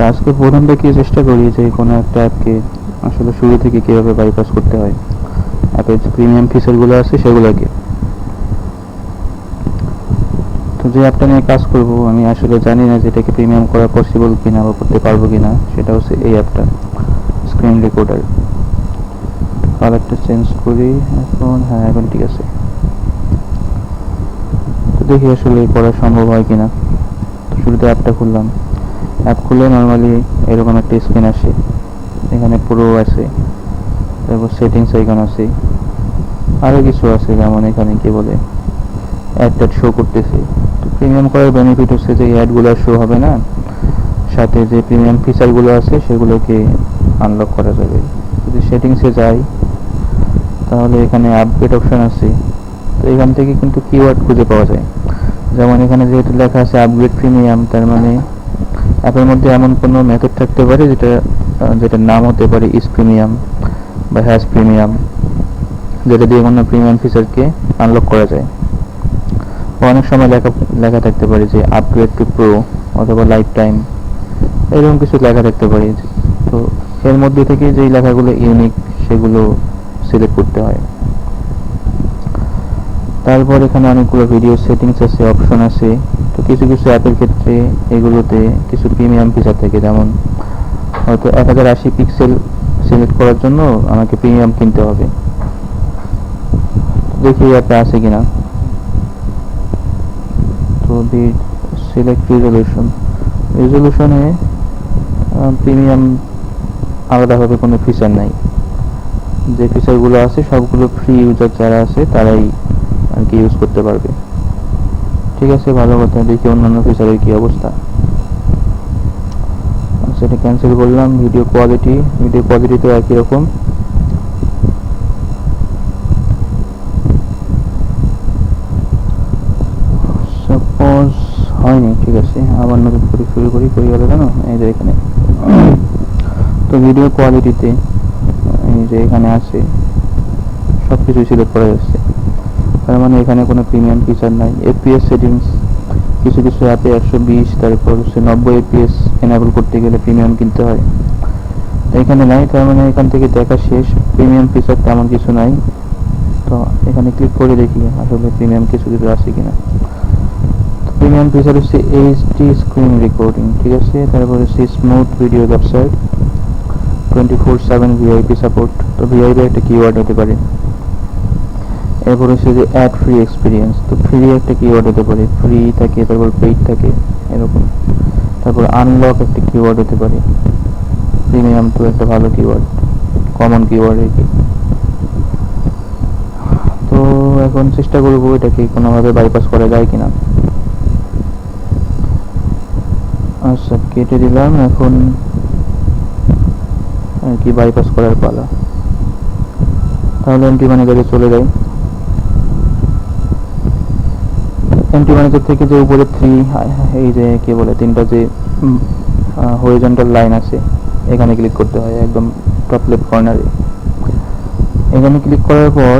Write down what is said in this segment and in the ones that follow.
আজকে প্রথম থেকে চেষ্টা করি যে কোনো একটা অ্যাপকে আসলে শুরু থেকে কীভাবে বাইপাস করতে হয়, অ্যাপের যে প্রিমিয়াম ফিচারগুলো আছে সেগুলোকে। তো যে অ্যাপটা নিয়ে কাজ করব আমি আসলে জানি না যে এটাকে প্রিমিয়াম করা পসিবল কিনা বা করতে পারবো কিনা, সেটা হচ্ছে এই অ্যাপটা স্ক্রিন রেকর্ডার। কালারটা চেঞ্জ করি এখন, হ্যাঁ এখন ঠিক আছে। তো দেখি আসলে করা সম্ভব হয় কিনা। তো শুরুতে অ্যাপটা খুললাম, অ্যাপ খুলে নর্মালি এরকম একটা স্ক্রিন আসে, এখানে প্রো আছে, তারপর সেটিংস আইকন আছে, আরও কিছু আছে, যেমন এখানে কি বলে অ্যাড ট্যাড শো করতেছে। তো প্রিমিয়াম করার বেনিফিট হচ্ছে যে অ্যাডগুলো শো হবে না, সাথে যে প্রিমিয়াম ফিচারগুলো আছে সেগুলোকে আনলক করা যাবে। যদি সেটিংসে যাই তাহলে এখানে আপগ্রেড অপশন আছে, তো এখান থেকে কিন্তু কিওয়ার্ড খুঁজে পাওয়া যায়। যেমন এখানে যেহেতু লেখা আছে আপগ্রেড প্রিমিয়াম, তার মানে অ্যাপের মধ্যে এমন কোনো মেথড থাকতে পারে যেটার নাম হতে পারে ইস প্রিমিয়াম বা হ্যাশ প্রিমিয়াম, যেটা দিয়ে কোনো প্রিমিয়াম ফিচারকে আনলক করা যায়। অনেক সময় লেখা থাকতে পারে যে আপগ্রেড টু প্রো অথবা লাইফ টাইম, এরকম কিছু লেখা থাকতে পারে। তো এর মধ্যে থেকে যেই লেখাগুলো ইউনিক সেগুলো সিলেক্ট করতে হয়। তারপর এখানে অনেকগুলো ভিডিও সেটিংস আছে, অপশন আছে। তো কিছু কিছু অ্যাপের ক্ষেত্রে এগুলোতে কিছু প্রিমিয়াম ফিচার থাকে, যেমন হয়তো 1080 পিক্সেল সিলেক্ট করার জন্য আমাকে প্রিমিয়াম কিনতে হবে। দেখি অ্যাপে আছে কিনা। তো সিলেক্ট রেজলিউশনে প্রিমিয়াম আলাদাভাবে কোনো ফিচার নাই, যে ফিচারগুলো আছে সবগুলো ফ্রি ইউজার যারা আছে তারাই আর কি ইউজ করতে পারবে। ঠিক আছে, ভালো কথা। দেখি অন্যান্য ফিচারের কি অবস্থা। সেটা ক্যান্সেল করলাম। ভিডিও কোয়ালিটি তো একই রকম। সাপোজ হয়নি, ঠিক আছে, আবার নতুন করে শুরু করি গেল কেন, এই যে এখানে। তো ভিডিও কোয়ালিটিতে এই যে এখানে আছে সব কিছুই সিলেক্ট করা যাচ্ছে, তার মানে এখানে কোনো প্রিমিয়াম ফিচার নাই। এফপিএস সেটিংস কিছু কিছু অ্যাপে 120, তারপর হচ্ছে 90 এফপিএস এনাবেল করতে গেলে প্রিমিয়াম কিনতে হয়, এখানে নাই। তার মানে এখান থেকে দেখা শেষ, প্রিমিয়াম ফিচার তেমন কিছু নাই। তো এখানে ক্লিক করে দেখি আসলে প্রিমিয়াম কিছু কিছু আছে কিনা। প্রিমিয়াম ফিচার হচ্ছে এইচডি স্ক্রিন রেকর্ডিং, ঠিক আছে। তারপর হচ্ছে smooth video capture, 24/7 VIP support. তো ভিআইপি একটা কিওয়ার্ড হতে পারে। এরপর হচ্ছে যে অ্যাড ফ্রি এক্সপিরিয়েন্স, তো ফ্রি একটা কিওয়ার্ড হতে পারে, ফ্রি থাকে, তারপর পেইড থাকে এরকম। তারপর আনলক একটা কিওয়ার্ড হতে পারে। প্রিমিয়াম তো একটা ভালো কিওয়ার্ড, কমন কিওয়ার্ড আর কি। তো এখন চেষ্টা করবো এটাকে কোনোভাবে বাইপাস করা যায় কিনা। আচ্ছা, কেটে দিলাম। এখন আর কি বাইপাস করার পালা। তাহলে এমটি ম্যানেজারে চলে যাই। এমটি ম্যানেজার থেকে যে উপরে এই যে কি বলে তিনটা যে হরিজন্টাল লাইন আছে, এখানে ক্লিক করতে হয় একদম টপ লেফট কর্নারে। এখানে ক্লিক করার পর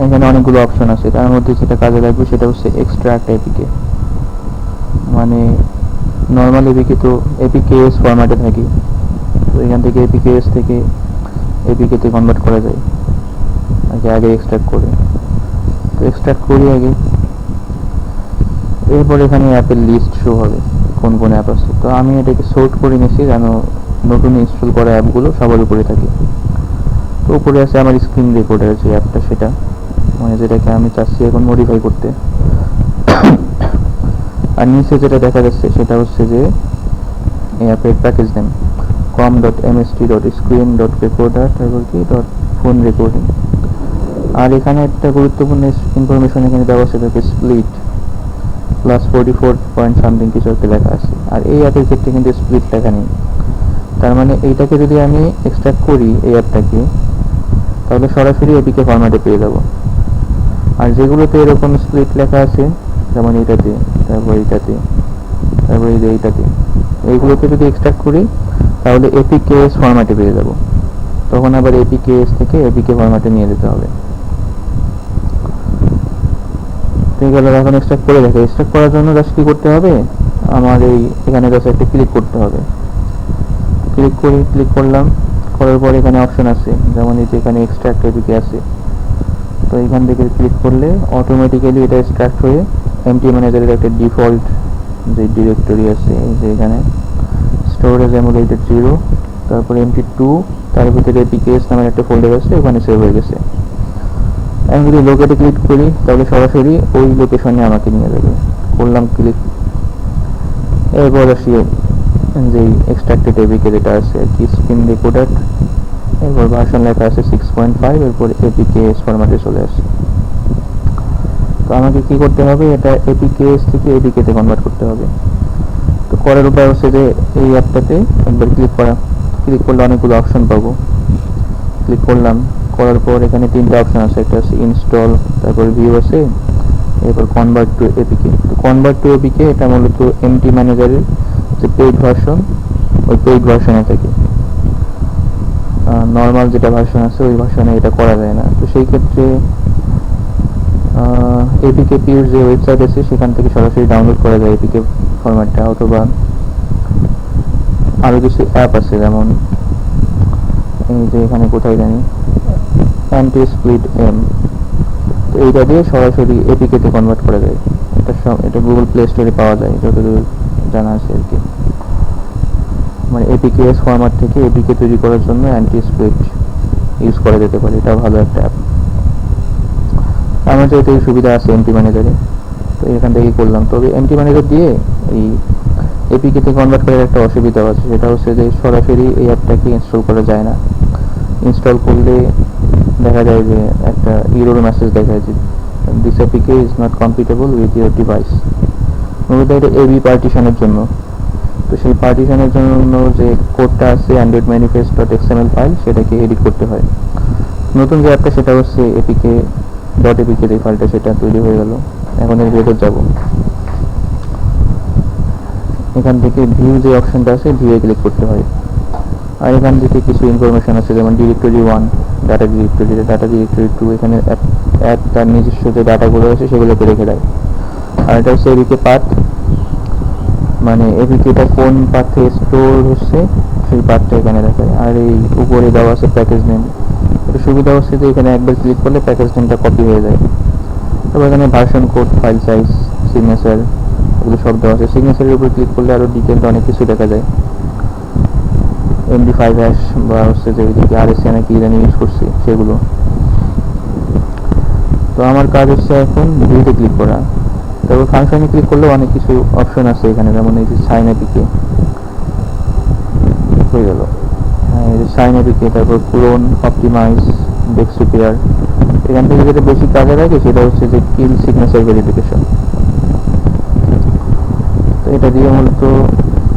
এখানে অনেকগুলো অপশন আছে, তার মধ্যে যেটা কাজে লাগবে সেটা হচ্ছে এক্সট্রাক্ট এপিকে। মানে নর্মাল এপিকে তো এপিকেএস ফরম্যাটে থাকে, তো এখান থেকে এপিকেএস থেকে এপিকেতে কনভার্ট করা যায় আগে এক্সট্রাক্ট করে। তো এক্সট্রাক্ট করি আগে, এরপর এখানে অ্যাপের লিস্ট শো হবে কোন কোন অ্যাপ আছে। তো আমি এটাকে সর্ট করে নিয়েছি যেন নতুন ইনস্টল করা অ্যাপগুলো সবার উপরে থাকে। তো উপরে আছে আমার স্ক্রিন রেকর্ডার যে অ্যাপটা, সেটা মানে যেটাকে আমি চাচ্ছি এখন মডিফাই করতে। আর নিচে যেটা দেখা যাচ্ছে সেটা হচ্ছে যে এই অ্যাপের প্যাকেজ নেম com.mst.screen.recorder তারপর কি .phone recording। আর এখানে একটা গুরুত্বপূর্ণ ইনফরমেশন এখানে দেওয়া আছে, সেটাকে স্প্লিট প্লাস 44 পয়েন্ট সামথিং কিছু একটা লেখা আছে। আর এই অ্যাপের ক্ষেত্রে কিন্তু স্প্লিট লেখা নেই, তার মানে এইটাকে যদি আমি এক্সট্রাক্ট করি এই অ্যাপটাকে, তাহলে সরাসরি এপিকে ফরম্যাটে পেয়ে যাব। আর যেগুলোতে এরকম স্প্লিট লেখা আছে, যেমন এইটাতে, তারপর এইটাতে, তারপর এইটাতে, এইগুলোতে যদি এক্সট্রাক্ট করি তাহলে এপিকেএস ফরম্যাটে পেয়ে যাব। তখন আবার এপিকেএস থেকে এপিকে ফরম্যাটে নিয়ে যেতে হবে। ঠিক আছে, এখন এক্সট্রাক্ট করে দেখো। এক্সট্রাক্ট করার জন্য জাস্ট কি করতে হবে, আমার এখানে জাস্ট একটা ক্লিক করতে হবে। ক্লিক করলাম, করার পর এখানে অপশন আছে, যেমন এই যে এখানে এক্সট্রাক্ট এপিকে আছে। তো এখান থেকে ক্লিক করলে অটোমেটিক্যালি এটা এক্সট্রাক্ট হয়ে এমটি ম্যানেজারের একটা ডিফল্ট যে ডিরেক্টরি আছে, এই যে এখানে স্টোরেজ এমুলেটেড 0, তারপর MT2, তার ভিতরে APKs নামের একটা ফোল্ডার আছে, ওখানে সেভ হয়ে গেছে। আমি যদি লোকেটে ক্লিক করি তাহলে সরাসরি ওই লোকেশনে আমাকে নিয়ে যাবে। করলাম ক্লিক, এরপর আসি যে এক্সট্রাক্টেড এপিকে যেটা আছে আর কি, স্ক্রিন রেকর্ডার, এরপর ভার্সন লেখা আছে 6.5, এরপর APKs ফরম্যাটে চলে আসে। তো আমাকে কি করতে হবে, এটা APKs থেকে APK তে কনভার্ট করতে হবে। তো করার উপায় হচ্ছে যে এই অ্যাপটাতে একবার ক্লিক করলে অনেকগুলো অপশন পাবো। ক্লিক করলাম, করার পর এখানে তিনটা অপশন আছে, একটা আছে ইনস্টল, তারপর ভিউ আছে, এরপর কনভার্ট টু এপিকে। তো কনভার্ট টু এপিকে এটা মূলত এমটি ম্যানেজারের যে পেইড ভার্সন, ওই পেইড ভার্সনে থাকে। নর্মাল যেটা ভার্সন আছে ওই ভার্সনে এটা করা যায় না। তো সেই ক্ষেত্রে এপিকে পিউর যে ওয়েবসাইট আছে সেখান থেকে সরাসরি ডাউনলোড করা যায় এপিকে ফরম্যাটটা, অথবা আরও কিছু অ্যাপ আছে, যেমন এই যে এখানে কোথায় জানি অ্যান্টি স্প্লিট এম, তো এইটা দিয়ে সরাসরি এপিকে তে কনভার্ট করা যায়। এটা গুগল প্লে স্টোরে পাওয়া যায় যতদূর জানা আছে আর কি। মানে এপিকেএস ফরম্যাট থেকে এপিকে তৈরি করার জন্য অ্যান্টি স্প্লিট ইউজ করা যেতে পারে, এটা ভালো একটা অ্যাপ। আমার যেহেতু সুবিধা আছে এমটি ম্যানেজারে, তো এখান থেকেই করলাম। তবে এমটি ম্যানেজার দিয়ে এই এপিকে তে কনভার্ট করার একটা অসুবিধা আছে, সেটা হচ্ছে যে সরাসরি এই অ্যাপটাকে ইনস্টল করা যায় না। ইনস্টল করলে দেখা যায় যে একটা এরর মেসেজ দেখায় যে this APK is not compatible with your device. মূলত এটা এবি পার্টিশনের জন্য। তো সেই পার্টিশনের জন্য যে কোডটা আছে Android manifest dot XML file, সেটাকে এডিট করতে হয়। নতুন যে অ্যাপটা সেটা হচ্ছে এপিকে ডট এপিকে, যে ফাইলটা সেটা তৈরি হয়ে গেল। এখন এর ভেতর যাব, এখান থেকে ভিউ যে অপশনটা আছে ভিউয়ে ক্লিক করতে হয়। আর এখান থেকে কিছু ইনফরমেশন আছে, যেমন ডিরেক্টরি 1, ডাটা ডিরেক্টরি 2, এখানে অ্যাপ তার নিজস্ব যে ডাটাগুলো আছে সেগুলোকে রেখে দেয়। আর এটা হচ্ছে এপিকে পাথ, মানে এপিকেটা কোন পাথে স্টোর হচ্ছে সেই পাথটা এখানে দেখায়। আর এই উপরে দেওয়া আছে প্যাকেজ নেম। এটা সুবিধা হচ্ছে যে এখানে একবার ক্লিক করলে প্যাকেজ নেমটা কপি হয়ে যায়। তবে এখানে version code, file size, signature, এগুলো সব দেওয়া আছে। সিগনেচারের উপর ক্লিক করলে আরও ডিটেলটা অনেক কিছু দেখা যায়, MD5 হ্যাশ বা হচ্ছে যে ওইদিকে RSA নাকি জানি ইউজ করছি সেগুলো। তো আমার কাজ হচ্ছে এখন ভিউতে ক্লিক করা। তারপর ফাংশনে ক্লিক করলে অনেক কিছু অপশন আছে এখানে, যেমন এই যে সাইন এপিকে হয়ে গেল, হ্যাঁ এই যে সাইন এপিকে, তারপর ক্লোন, অপটিমাইজ, ডেস্ক রিপেয়ার। এখান থেকে যেটা বেশি কাজে লাগে সেটা হচ্ছে যে কিল সিগনেচার ভেরিফিকেশন। তো এটা দিয়ে মূলত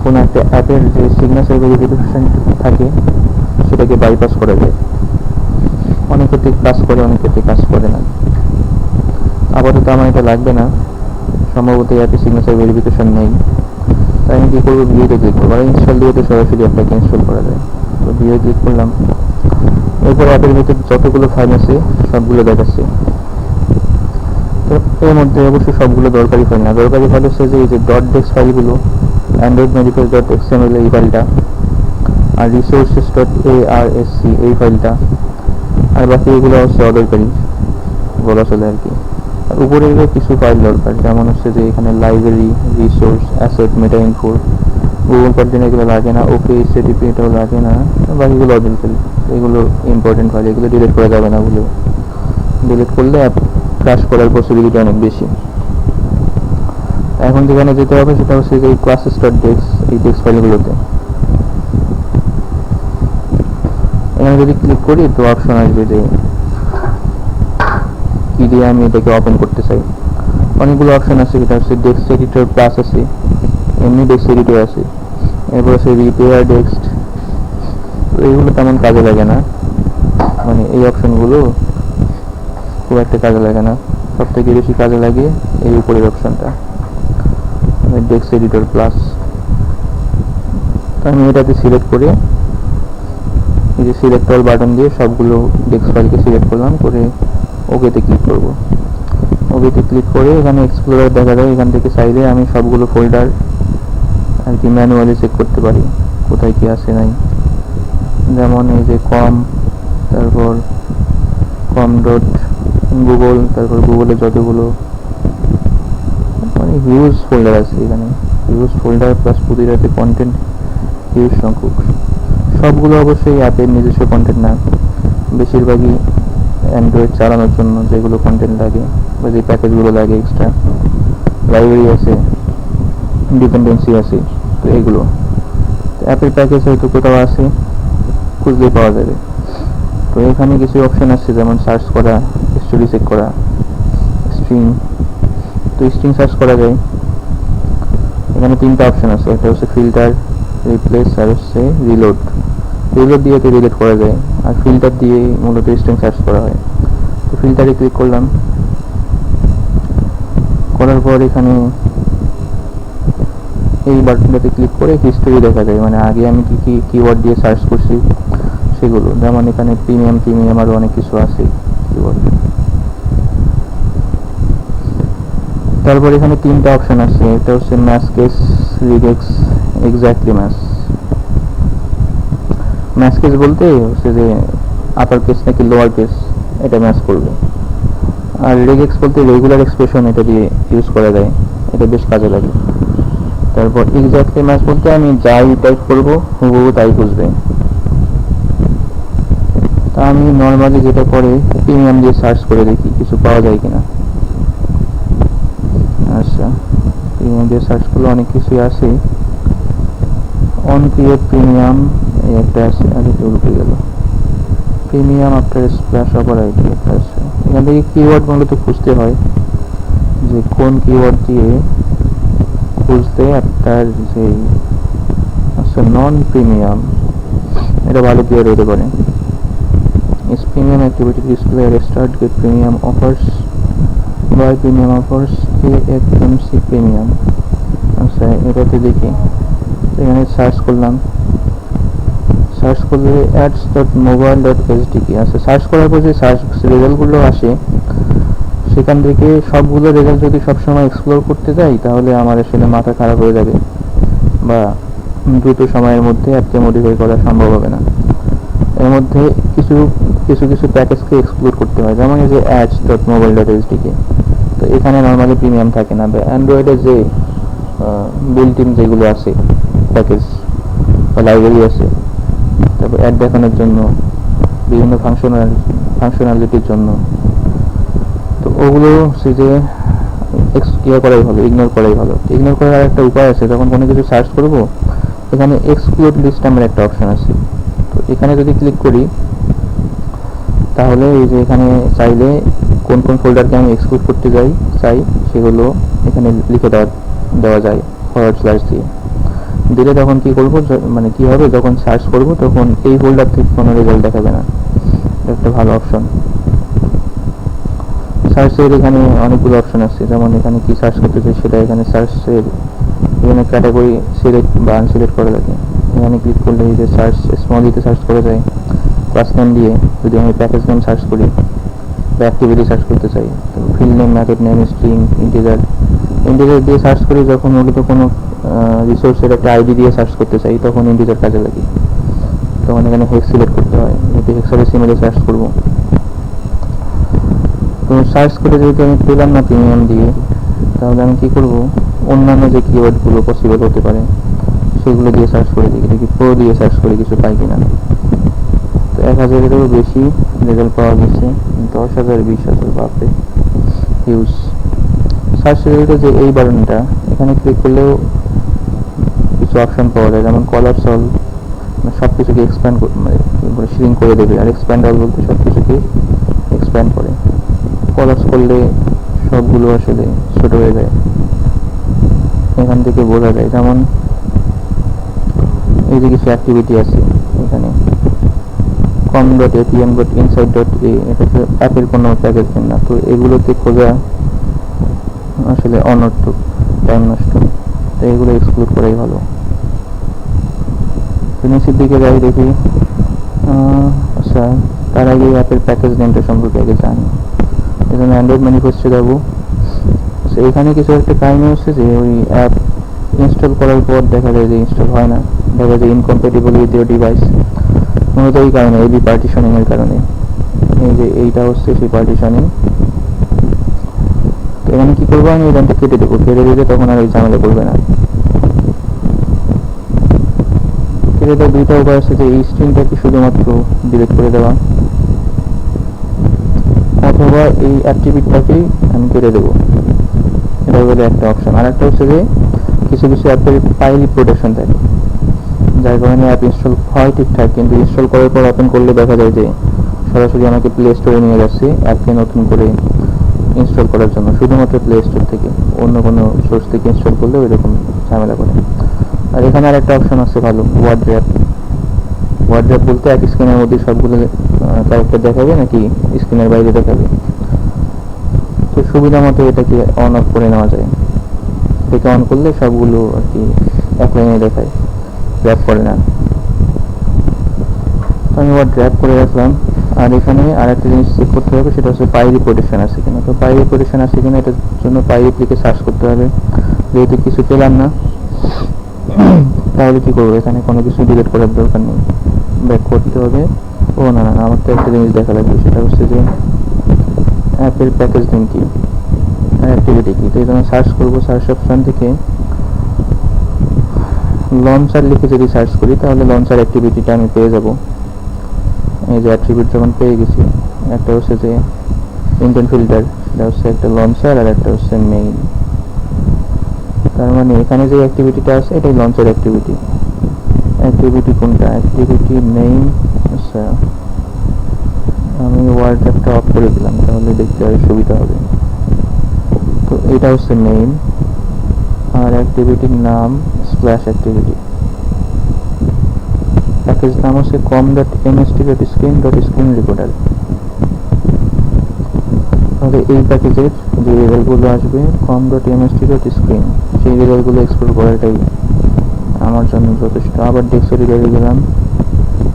কোনো একটা অ্যাপের যে সিগনেচার ভেরিফিকেশন থাকে সেটাকে বাইপাস করা যায়। অনেক ক্ষেত্রে কাজ করে, অনেক ক্ষেত্রে কাজ করে না। আপাতত আমার এটা লাগবে না, সম্ভবত এই অ্যাপে সিগনেচার ভেরিফিকেশন নেই। তাই আমি কী করবো, ভিউতে ক্লিক করবো। আর ইনস্টল দিয়ে তো সরাসরি অ্যাপটাকে ইনস্টল করা যায়। তো ভিউতে ক্লিক করলাম, এরপর অ্যাপের ভিতরে যতগুলো ফাইল আছে সবগুলো দেখাচ্ছে। তো এর মধ্যে অবশ্যই সবগুলো দরকারি ফাইল না। দরকারি ফাইল হচ্ছে যে এই যে ডট ডেক্স ফাইলগুলো, অ্যান্ড্রয়েড ম্যানিফেস্ট ডট এক্সএমএল এই ফাইলটা, আর রিসোর্সেস ডট ARSC এই ফাইলটা, আর বাকি এগুলো হচ্ছে অদরকারি বলা চলে আর কি। আর উপরে কিছু ফাইল দরকার, যেমন হচ্ছে যে এখানে লাইব্রেরি, রিসোর্স, অ্যাসেট, মেটা ইনফো, গুগল পার্টিশন এগুলো লাগে না, ওকে HTTP এটাও লাগে না, বাকিগুলো অদরকারি। এগুলো ইম্পর্টেন্ট ফাইল, এগুলো ডিলিট করা যাবে না বলেও, ডিলিট করলে অ্যাপ ক্র্যাশ করার পসিবিলিটি অনেক বেশি। এখন যেখানে যেতে হবে সেটা হচ্ছে যে এই ক্লাসেস ডট ডেক্স, এই ডেক্স ফাইলগুলোতে। এখানে যদি ক্লিক করি তো অপশন আসবে যে কি দিয়ে আমি এটাকে ওপেন করতে চাই। অনেকগুলো অপশন আছে, এটা হচ্ছে ডেস্ক এডিটর প্লাস আছে, এমনি ডেস্ক এডিটর আছে, এরপর আছে রিপেয়ার ডেস্ক। তো এইগুলো তেমন কাজে লাগে না, মানে এই অপশনগুলো খুব একটা কাজে লাগে না। সব থেকে বেশি কাজে লাগে এই উপরের অপশনটা, ডেস্ক এডিটর প্লাস। তো আমি এটাতে সিলেক্ট করে এই যে সিলেক্ট অল বাটন দিয়ে সবগুলো ডেস্ক ফাইলকে সিলেক্ট করলাম, করে ওকেতে ক্লিক করব। ওকেতে ক্লিক করে এখানে এক্সপ্লোরার দেখা যায়, এখান থেকে চাইলে আমি সবগুলো ফোল্ডার আর কি ম্যানুয়ালি চেক করতে পারি কোথায় কি আছে নাই। যেমন এই যে তারপর ডট গুগল, তারপর গুগলে যতগুলো মানে হিউজ ফোল্ডার আছে এখানে, হিউজ ফোল্ডার প্লাস প্রতিটাতে কন্টেন্ট হিউজ সংখ্যক। সবগুলো অবশ্যই অ্যাপের নিজস্ব কন্টেন্ট না, বেশিরভাগই অ্যান্ড্রয়েড চালানোর জন্য যেগুলো কন্টেন্ট লাগে বা যে প্যাকেজগুলো লাগে, এক্সট্রা লাইব্রেরি আছে, ডিপেন্ডেন্সি আছে। তো এগুলো অ্যাপের প্যাকেজ হয়তো কোথাও আছে, খুঁজলেই পাওয়া যাবে। তো এখানে কিছু অপশন আছে যেমন সার্চ করা, স্টোরি চেক করা, স্ট্রিং। তো স্ট্রিং সার্চ করা যায়। এখানে 3টা অপশন আছে, একটা হচ্ছে ফিল্টার, রিপ্লেস আর হচ্ছে রিলোড। রিলোড দিয়ে রিলোড করা যায়, আর ফিল্টার দিয়ে মূলত স্ট্রিং সার্চ করা হয়। তো ফিল্টারে ক্লিক করলাম, করার পর এখানে এই বাটনটাতে ক্লিক করে হিস্টোরি দেখা যায়, মানে আগে আমি কি কি কিওয়ার্ড দিয়ে সার্চ করছি সেগুলো। যেমন এখানে প্রিমিয়াম আরও অনেক কিছু আছে কিওয়ার্ড। তারপর এখানে 3টা অপশন আছে, এটা হচ্ছে match case, regex, exactly match case বলতে হচ্ছে যে আপার কেস নাকি লোয়ার কেস এটা ম্যাচ করবে। আর রেগেক্স বলতে রেগুলার এক্সপ্রেশন, এটা দিয়ে ইউজ করা যায়, এটা বেশ কাজে লাগে। তারপর এক্স্যাক্টলি ম্যাচ বলতে আমি যাই টাইপ করবো হুবহু তাই বুঝবে। তা আমি নর্মালি যেটা করে প্রিমিয়াম দিয়ে সার্চ করে দেখি কিছু পাওয়া যায় কিনা। আচ্ছা, প্রিমিয়াম দিয়ে সার্চ করলে অনেক কিছুই আছে। অন ক্রিয়েট প্রিমিয়াম এই একটা আছে, আগে তো উঠে গেল। Premium after splash offer ID একটা আছে। এখান থেকে কিওয়ার্ড মূলত খুঁজতে হয়, যে কোন কিওয়ার্ড দিয়ে খুঁজতে আপনার যে আচ্ছা নন প্রিমিয়াম এটা ভালো কিওয়ার্ড হতে পারে। ইস প্রিমিয়াম অ্যাক্টিভিটি ডিসপ্লে আর start get premium offers, buy premium offers, AFMC premium. আচ্ছা এটাতে দেখি, এখানে সার্চ করলাম, সার্চ করলে ads.mobile.hdk আছে। সার্চ করার পর যে সার্চ রেজাল্টগুলো আসে সেখান থেকে সবগুলো রেজাল্ট যদি সবসময় এক্সপ্লোর করতে যাই তাহলে আমার আসলে মাথা খারাপ হয়ে যাবে, বা দ্রুত সময়ের মধ্যে অ্যাপকে মডিফাই করা সম্ভব হবে না। এর মধ্যে কিছু কিছু কিছু প্যাকেজকে এক্সপ্লোর করতে হয়, যেমন এই যে ads.mobile.hdk। তো এখানে নর্মালি প্রিমিয়াম থাকে না, বা অ্যান্ড্রয়েডের যে বিল্ট ইন যেগুলো আছে প্যাকেজ বা লাইব্রেরি আছে, তারপর অ্যাড দেখানোর জন্য, বিভিন্ন ফাংশনালিটির জন্য, তো ওগুলো হচ্ছে যে করাই ভালো, ইগনোর করাই ভালো। ইগনোর করার একটা উপায় আছে, যখন কোনো কিছু সার্চ করবো এখানে এক্সক্লুড লিস্ট নামের একটা অপশন আছে। তো এখানে যদি ক্লিক করি তাহলে এই যে এখানে চাইলে কোন কোন ফোল্ডারকে আমি এক্সক্লুড করতে চাই সেগুলো এখানে লিখে দেওয়া যায় ফরওয়ার্ড স্ল্যাশ দিয়ে দিলে। তখন কি করবো, মানে কি হবে, যখন সার্চ করব তখন এই ফোল্ডার থেকে কোনো রেজাল্ট দেখাবে না। একটা ভালো অপশন। সার্চের এখানে অনেকগুলো অপশন আছে, যেমন এখানে কি সার্চ করতে চাই সেটা এখানে সার্চের বিভিন্ন ক্যাটাগরি সিলেক্ট বা আনসিলেক্ট করা লাগে। এখানে ক্লিক করলে এই যে সার্চ স্মল দিতে সার্চ করা যায়, ক্লাস নেম দিয়ে। যদি আমি প্যাকেজ নেম সার্চ করি বা অ্যাক্টিভিটি সার্চ করতে চাই, তো field name, method name, string, integer দিয়ে সার্চ করি। যখন মূলত কোনো রিসোর্সের একটা আইডি দিয়ে সার্চ করতে চাই তখন ইন্টিজার কাজে লাগে, তখন এখানে হেক্স সিলেক্ট করতে হয়, যদি হেক্সাডেসিমালে সার্চ করব। তো সার্চ করে যেহেতু আমি পেলাম না প্রিমিয়াম দিয়ে, তাহলে আমি কি করব, অন্যান্য যে কিওয়ার্ডগুলো পসিবল হতে পারে সেগুলো দিয়ে সার্চ করে দেখি প্রো দিয়ে সার্চ করে কিছু পাই কিনা। তো 1000-এরও বেশি রেজাল্ট পাওয়া গেছে, 10,000, 20,000, বাপরে হিউজ। সার্চ রেজাল্টে যে এই বাটনটা, এখানে ক্লিক করলেও কিছু অপশন পাওয়া যায়, যেমন কলার সল, সব কিছুকে এক্সপ্যান্ড মানে শ্রিঙ্ক করে দেবে, আর এক্সপ্যান্ড অল বলতে সব কিছুকে এক্সপ্যান্ড করে। কলাপস করলে সবগুলো আসলে ছোট হয়ে যায়, এখান থেকে বোঝা যায়। যেমন এই যে কিছু অ্যাক্টিভিটি আছে এখানে, com.atm.inside.a, এটা হচ্ছে অ্যাপের কোনো প্যাকেজ না। তো এগুলোতে খোঁজা আসলে অনর্থক, টাইম নষ্ট, তো এগুলো এক্সক্লুড করাই ভালো। নিচের দিকে যাই দেখি। আচ্ছা, তার আগে অ্যাপের প্যাকেজ নেমটা সম্পর্কে আগে জানি। এখানে অ্যান্ড্রয়েড ম্যানিফেস্টো যাবো। এখানে কিছু একটা কাহিনী হচ্ছে যে ওই অ্যাপ ইনস্টল করার পর দেখা যায় যে ইনস্টল হয় না, দেখা যায় ইনকম্প্যাটিবল উইথ ইউর ডিভাইস। মূলত এই কারণে, এবি পার্টিশনিং এর কারণে। এই যে এইটা হচ্ছে সেই পার্টিশনিং। তো এখানে কি করবো, আমি এখানটা কেটে দেবো, কেটে দিলে তখন আর ওই ঝামেলা করবে না। কেটে দেওয়ার দুইটা উপায় আছে, যে এই স্ট্রিংটাকে শুধুমাত্র ডিলিট করে দেওয়া, অথবা এই অ্যাট্রিবিউটটাকেই আমি কেটে দেবো। এটা হলো একটা অপশন। আর একটা হচ্ছে যে কিছু কিছু অ্যাপের ফাইল প্রোটেকশন থাকে, যার কারণে অ্যাপ ইনস্টল হয় ঠিকঠাক, কিন্তু ইনস্টল করার পর ওপেন করলে দেখা যায় যে সরাসরি আমাকে প্লে স্টোরে নিয়ে যাচ্ছে অ্যাপকে নতুন করে ইনস্টল করার জন্য, শুধুমাত্র প্লে স্টোর থেকে। অন্য কোনো সোর্স থেকে ইনস্টল করলে ওই রকম ঝামেলা করে। আর এখানে আর একটা অপশন আছে ভালো, ওয়ার্ড্র্যাপ। ওয়ার্ড্র্যাপ বলতে এক স্ক্রিনের মধ্যে সবগুলো ক্যারেক্টার দেখাবে নাকি স্ক্রিনের বাইরে দেখাবে, তো সুবিধা মতো এটাকে অন অফ করে নেওয়া যায়। এটাকে অন করলে সবগুলো আর কি এক লাইনে দেখায়, ড্র্যাপ করে না। আমি আবার ড্র্যাপ করে রাখলাম। আর এখানে আর একটা জিনিস চেক করতে হবে, সেটা হচ্ছে পাইরি প্রোটেকশন আছে কিনা। তো পাইরি প্রোটেকশন আছে কিনা এটার জন্য পাইরি লিখে সার্চ করতে হবে। যেহেতু কিছু পেলাম না, তাহলে কি করবো, এখানে কোনো কিছু ডিলিট করার দরকার নেই, ব্যাক করতে হবে। ও না না, আমার তো একটা জিনিস দেখা লাগবে, সেটা হচ্ছে যে অ্যাপের প্যাকেজ নেম কি আর অ্যাক্টিভিটি কি। তো এখানে সার্চ করবো, সার্চ অপশন থেকে লঞ্চার লিখে যদি সার্চ করি, তাহলে লঞ্চার অ্যাক্টিভিটিটা আমি পেয়ে যাব। এই যে অ্যাট্রিবিউট যখন পেয়ে গেছি, একটা হচ্ছে যে ইন্টেন্ট ফিল্টার, এটা হচ্ছে একটা লঞ্চার, আর একটা হচ্ছে মেইন। তার মানে এখানে যে অ্যাক্টিভিটিটা আছে এটাই লঞ্চার অ্যাক্টিভিটি। অ্যাক্টিভিটি কোনটা, অ্যাক্টিভিটি মেইন। আচ্ছা, আমি ওয়ার্ডটা অফ করে দিলাম, তাহলে দেখতে আরো সুবিধা হবে। তো এটা হচ্ছে মেইন, আর অ্যাক্টিভিটির নাম স্প্ল্যাশ অ্যাক্টিভিটি। প্যাকেজ নাম হচ্ছে com.mst.screen recorder। তাহলে এই প্যাকেজের যে রেজাল্টগুলো আসবে com.mst.screen, সেই রেজাল্টগুলো এক্সপ্লোর করাটাই আমার জন্য যথেষ্ট। আবার ডিকশনারি গেলাম,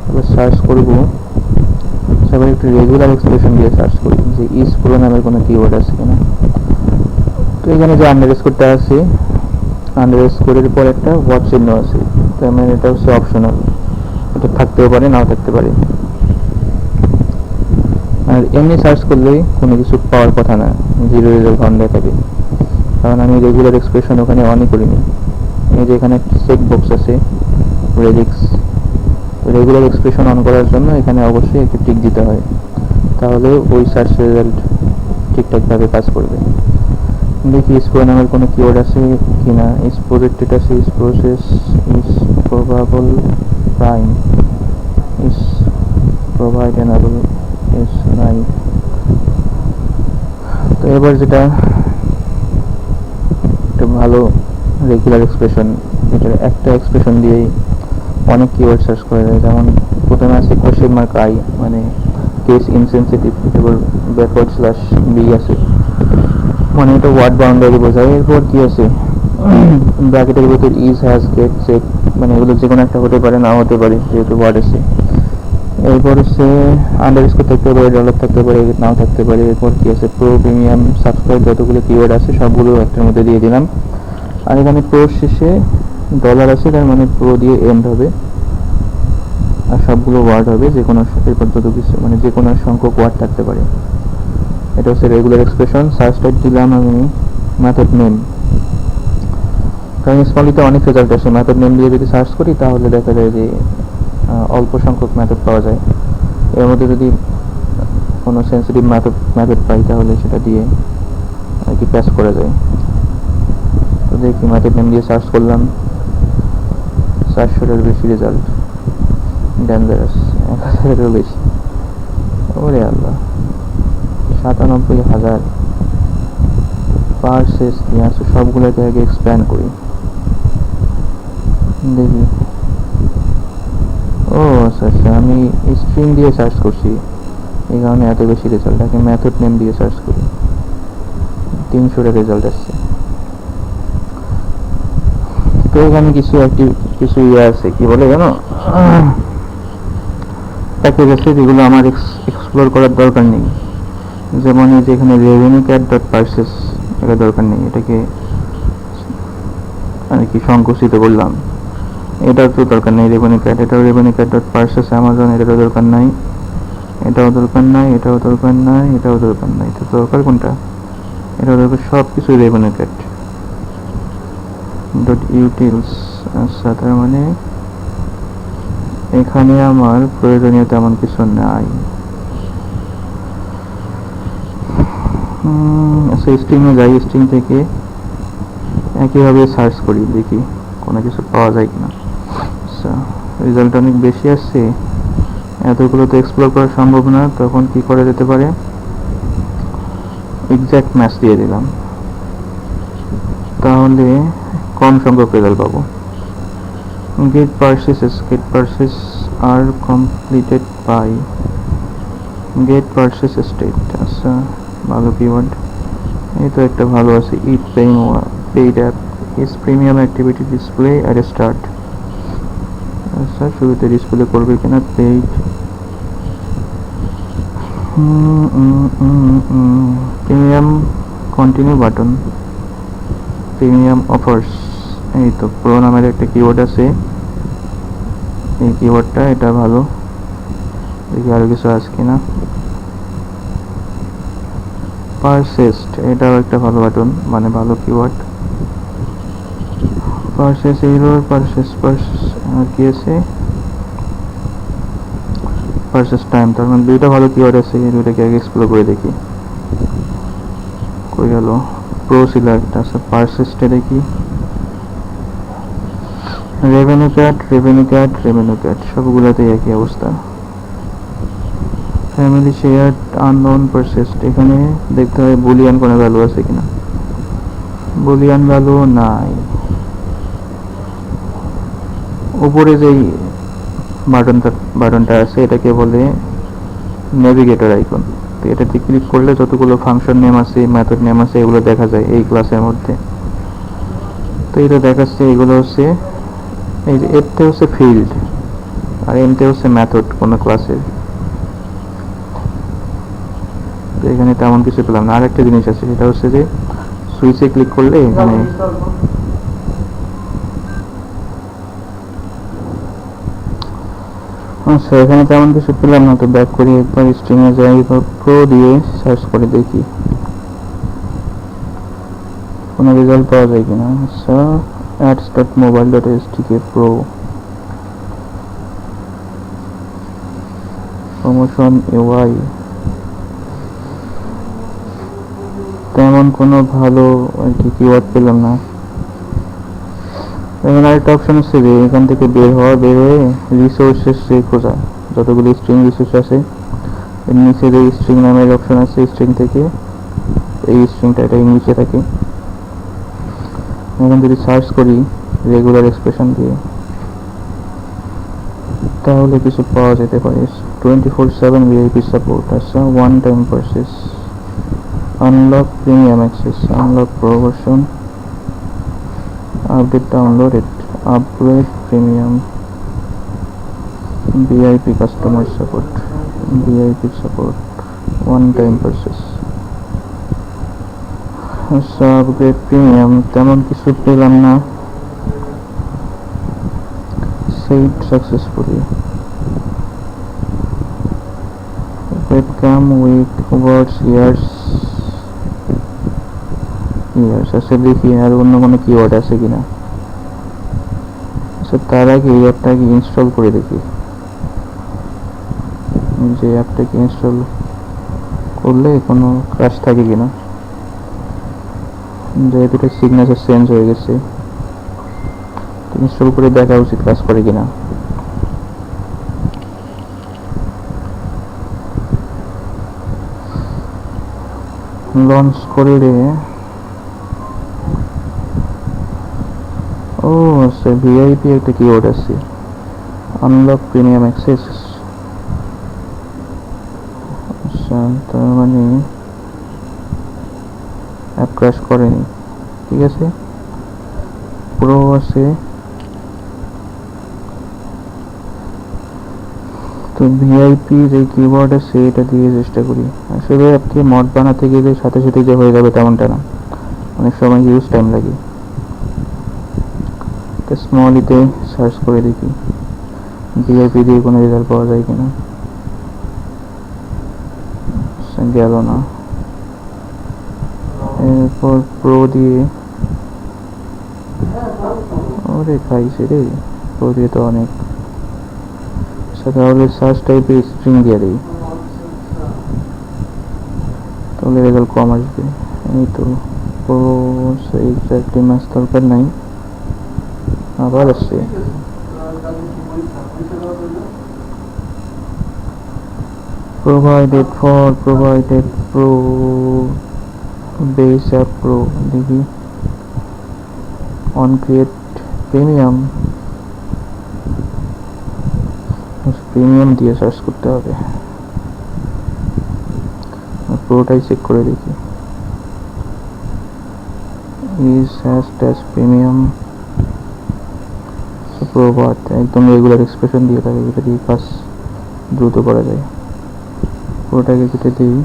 এবার সার্চ করবো। সবাই একটু রেগুলার এক্সপ্রেশন দিয়ে সার্চ করি যে ইজ প্রো নামের কোনো কিওয়ার্ড আছে কিনা। তো এখানে যে আন্ডারস্কোরটা আছে, আন্ডারস্কোরের পর একটা ওয়াট চিহ্ন আছে, তার মানে এটা হচ্ছে অপশনাল, এটা থাকতেও পারে নাও থাকতে পারে। আর এমনি সার্চ করলে কোনো কিছু পাওয়ার কথা না, জিরো রেজাল্ট অন দেখাবে, কারণ আমি রেগুলার এক্সপ্রেশন ওখানে অনই করিনি। এই যে এখানে চেক বক্স আছে রেডিক্স, রেগুলার এক্সপ্রেশন অন করার জন্য এখানে অবশ্যই একটি টিক দিতে হয়, তাহলে ওই সার্চ রেজাল্ট ঠিকঠাকভাবে কাজ করবে। দেখি স্পোর নামের কোনো কিওয়ার্ড আছে কিনা। স্পোরেটেড আছে, ইস প্রসেস, ইস প্রবাবল, প্রাইম, ইস প্রোভাইডেবল, ইস নাই। তো এবার যেটা একটা ভালো রেগুলার এক্সপ্রেশন, এটার একটা এক্সপ্রেশন দিয়েই অনেক কিওয়ার্ড সার্চ করা যায়। যেমন প্রথমে আছে কোশ্চেন মার্ক আই, মানে কেস ইনসেনসিটিভ, এবার ব্যাকওয়ার্ড স্ল্যাশ বি আছে, মানে এটা ওয়ার্ড বাউন্ডারি বোঝায়। এরপর কি আছে, ব্র্যাকেটের ভিতর ইজ, হ্যাজ, গেট, চেক, মানে এগুলো যে কোনো একটা হতে পারে, নাও হতে পারে, যেহেতু ওয়ার্ড আছে। এরপর হচ্ছে আন্ডারস্কোর থাকতে পারে, ডলার থাকতে পারে, নাও থাকতে পারে। এরপর কি আছে, প্রো, প্রিমিয়াম, সাবস্ক্রাইব, যতগুলো কিওয়ার্ড আছে সবগুলো একটার মধ্যে দিয়ে দিলাম। আর এখানে প্রোর শেষে ডলার আছে, তার মানে প্রো দিয়ে এন্ড হবে, আর সবগুলো ওয়ার্ড হবে, যে কোনো এরপর যত কিছু মানে যে কোনো সংখ্যক ওয়ার্ড থাকতে পারে। এটা হচ্ছে রেগুলার এক্সপ্রেশন। সার্চ টাইপ দিলাম আমি মেথড নেম, কারণ স্মলিতে অনেক রেজাল্ট আসে। মেথড নেম দিয়ে যদি সার্চ করি তাহলে দেখা যায় যে অল্প সংখ্যক মেথড পাওয়া যায়। এর মধ্যে যদি কোনো সেন্সিটিভ মেথড পাই তাহলে সেটা দিয়ে আর কি প্যাচ করা যায়। তো দেখি মেথড নেম দিয়ে সার্চ করলাম, 400-এর বেশি রেজাল্ট, ডেঞ্জারাস, 1000-এরও বেশি। ওরে আল্লাহ, 97,000 পার্সেস নিয়ে আসছে। সবগুলোকে আগে এক্সপ্যান্ড করি, দেখি। ও আচ্ছা আচ্ছা, আমি স্ট্রিং দিয়ে সার্চ করছি, এই কারণে এত বেশি রেজাল্ট। আগে মেথড নেম দিয়ে সার্চ করি, 300-এর রেজাল্ট আসছে। তো এখানে কিছু ইয়ে আছে, কি বলে জানো, প্যাকেজ আছে যেগুলো আমার এক্সপ্লোর করার দরকার নেই। যেমন এই যে এখানে revenue cat.parses, এটা দরকার নেই, এটাকে আর কি সংকুচিত করলাম। এটা তো দরকার নেই রেভিনিউ ক্যাট, এটাও revenue cat dot purchase Amazon, এটারও দরকার নাই, এটাও দরকার নাই, এটাও দরকার নাই, এটাও দরকার নাই। তো দরকার কোনটা? এটাও দরকার, সব কিছু রেভিনিউ ক্যাট ডট ইউটিলস। আচ্ছা, তার মানে এখানে আমার প্রয়োজনীয় তেমন কিছু নাই। আচ্ছা, স্ট্রিংয়ে যাই, স্ট্রিং থেকে একইভাবে সার্চ করি, দেখি কোনো কিছু পাওয়া যায় কিনা। আচ্ছা, রেজাল্ট অনেক বেশি আসছে, এতগুলো তো এক্সপ্লোর করা সম্ভব না। তখন কি করা যেতে পারে? এক্স্যাক্ট ম্যাচ দিয়ে দিলাম, তাহলে কম সংখ্যক রেজাল্ট পাবো। গেট পার্সেস আর completed buy get purchase state. আচ্ছা, ভালো কিওয়ার্ড। এই তো একটা ভালো আছে, it paid app is premium activity display at start. আচ্ছা, শুরুতে ডিসপ্লে করবে কিনা paid. Premium continue button, premium offers. এই তো প্রো নামের একটা কিওয়ার্ড আছে, এই কিওয়ার্ডটা, এটা ভালো। দেখি আরো কিছু আছে কিনা। পারসেস্ট, এটাও একটা ভালো বাটন, মানে ভালো কিওয়ার্ড। পারসেস এরর, পারসেস আর কি আছে, পারসেস টাইম। তার মানে দুইটা ভালো কিওয়ার্ড আছে, এই দুইটাকে আগে এক্সপ্লোর করে দেখি। কই গেল? প্রো ছিল একটা, আচ্ছা পারসেস্টে দেখি। রেভিনিউ ক্যাট সবগুলোতেই একই অবস্থা। ফ্যামিলি শেয়ার আননোন পারসেস্ট, এখানে দেখতে হয় বুলিয়ান কোনো ভ্যালু আছে কিনা। বুলিয়ান ভ্যালু নাই। উপরে যেই বাটনটা আছে এটাকে বলে নেভিগেটর আইকন। তো এটাতে ক্লিক করলে যতগুলো ফাংশন নেম আছে, মেথড নেম আছে, এগুলো দেখা যায় এই ক্লাসের মধ্যে। তো এটা দেখাচ্ছে, এগুলো হচ্ছে এই যে এতে হচ্ছে ফিল্ড, আর এমতে হচ্ছে মেথড কোনো ক্লাসের। তো এখানে তেমন কিছু পেলাম না। আরেকটা জিনিস আছে, সেটা হচ্ছে যে সুইচে ক্লিক করলে এখানে আচ্ছা, এখানে তেমন কিছু পেলাম না। তো ব্যাক করি, একবার স্ট্রিংয়ে যাই, প্রো দিয়ে সার্চ করে দেখি কোনো রেজাল্ট পাওয়া যায় কিনা। আচ্ছা, ads.mobile.stk pro প্রমোশন UI, তেমন কোনো ভালো আর কি কিওয়ার্ড পেলাম না। এখানে আরেকটা অপশন আছে যে এখান থেকে বের হয়ে রিসোর্সেস খোঁজা, যতগুলো স্ট্রিং রিসোর্স আছে এর নিচে যে স্ট্রিং নামের অপশন আছে, স্ট্রিং থেকে এই স্ট্রিংটা, এটা ইংলিশে থাকে। এখন যদি সার্চ করি রেগুলার এক্সপ্রেশন দিয়ে, তাহলে কিছু পাওয়া যেতে পারে। 24/7 ভিআইপি সাপোর্ট। আচ্ছা, one time purchase, unlock premium access, unlock pro version, update downloaded, upgrade premium, VIP customer support, VIP support, one time purchase. আচ্ছা, আপগ্রেড প্রিমিয়াম তেমন কিছু পেলাম না। Save successfully, webcam with words years. আচ্ছা, দেখি আর অন্য কোনো কিওয়ার্ড আছে কিনা। আচ্ছা, তার আগে এই অ্যাপটাকে ইনস্টল করে দেখি, যে অ্যাপটাকে ইনস্টল করলে কোনো ক্র্যাশ থাকে কিনা। যেহেতু এটা সিগনেচার চেঞ্জ হয়ে গেছে, ইনস্টল করে দেখা উচিত কাজ করে কিনা। লঞ্চ করলে, ও আচ্ছা, ভিআইপি একটা কিওয়ার্ড আছে, আনলক প্রিমিয়াম অ্যাক্সেস। আচ্ছা, তার মানে অ্যাপ ক্র্যাশ করেনি, ঠিক আছে। প্রো আছে, তো ভিআইপি যে কিওয়ার্ড আছে এটা দিয়ে চেষ্টা করি। আসলে অ্যাপকে মড বানাতে গেলে সাথে সাথে যে হয়ে যাবে তেমনটা না, অনেক সময় ইউজ টাইম লাগে। স্মলিতে সার্চ করে দেখি ভিআইপি দিয়ে কোনো রেজাল্ট পাওয়া যায় কিনা। গেল না। এরপর প্রো দিয়ে, ওরে খাইছে রে, প্রো দিয়ে তো অনেক। তাহলে সার্চ টাইপে স্ট্রিং দিয়ে দিই, তাহলে রেজাল্ট কম আসবে। এই তো প্রো এক্স্যাক্টলি ম্যাচ দরকার নাই, আবার আসছে। provided pro base app pro দেখি on create premium দিয়ে সার্চ করতে হবে। প্রোটাই চেক করে দেখি is has premium প্রোভাট একদম রেগুলার এক্সপ্রেশন দিয়ে থাকে, এটা দিয়ে কাজ দ্রুত করা যায়। পুরোটাকে কেটে দিই,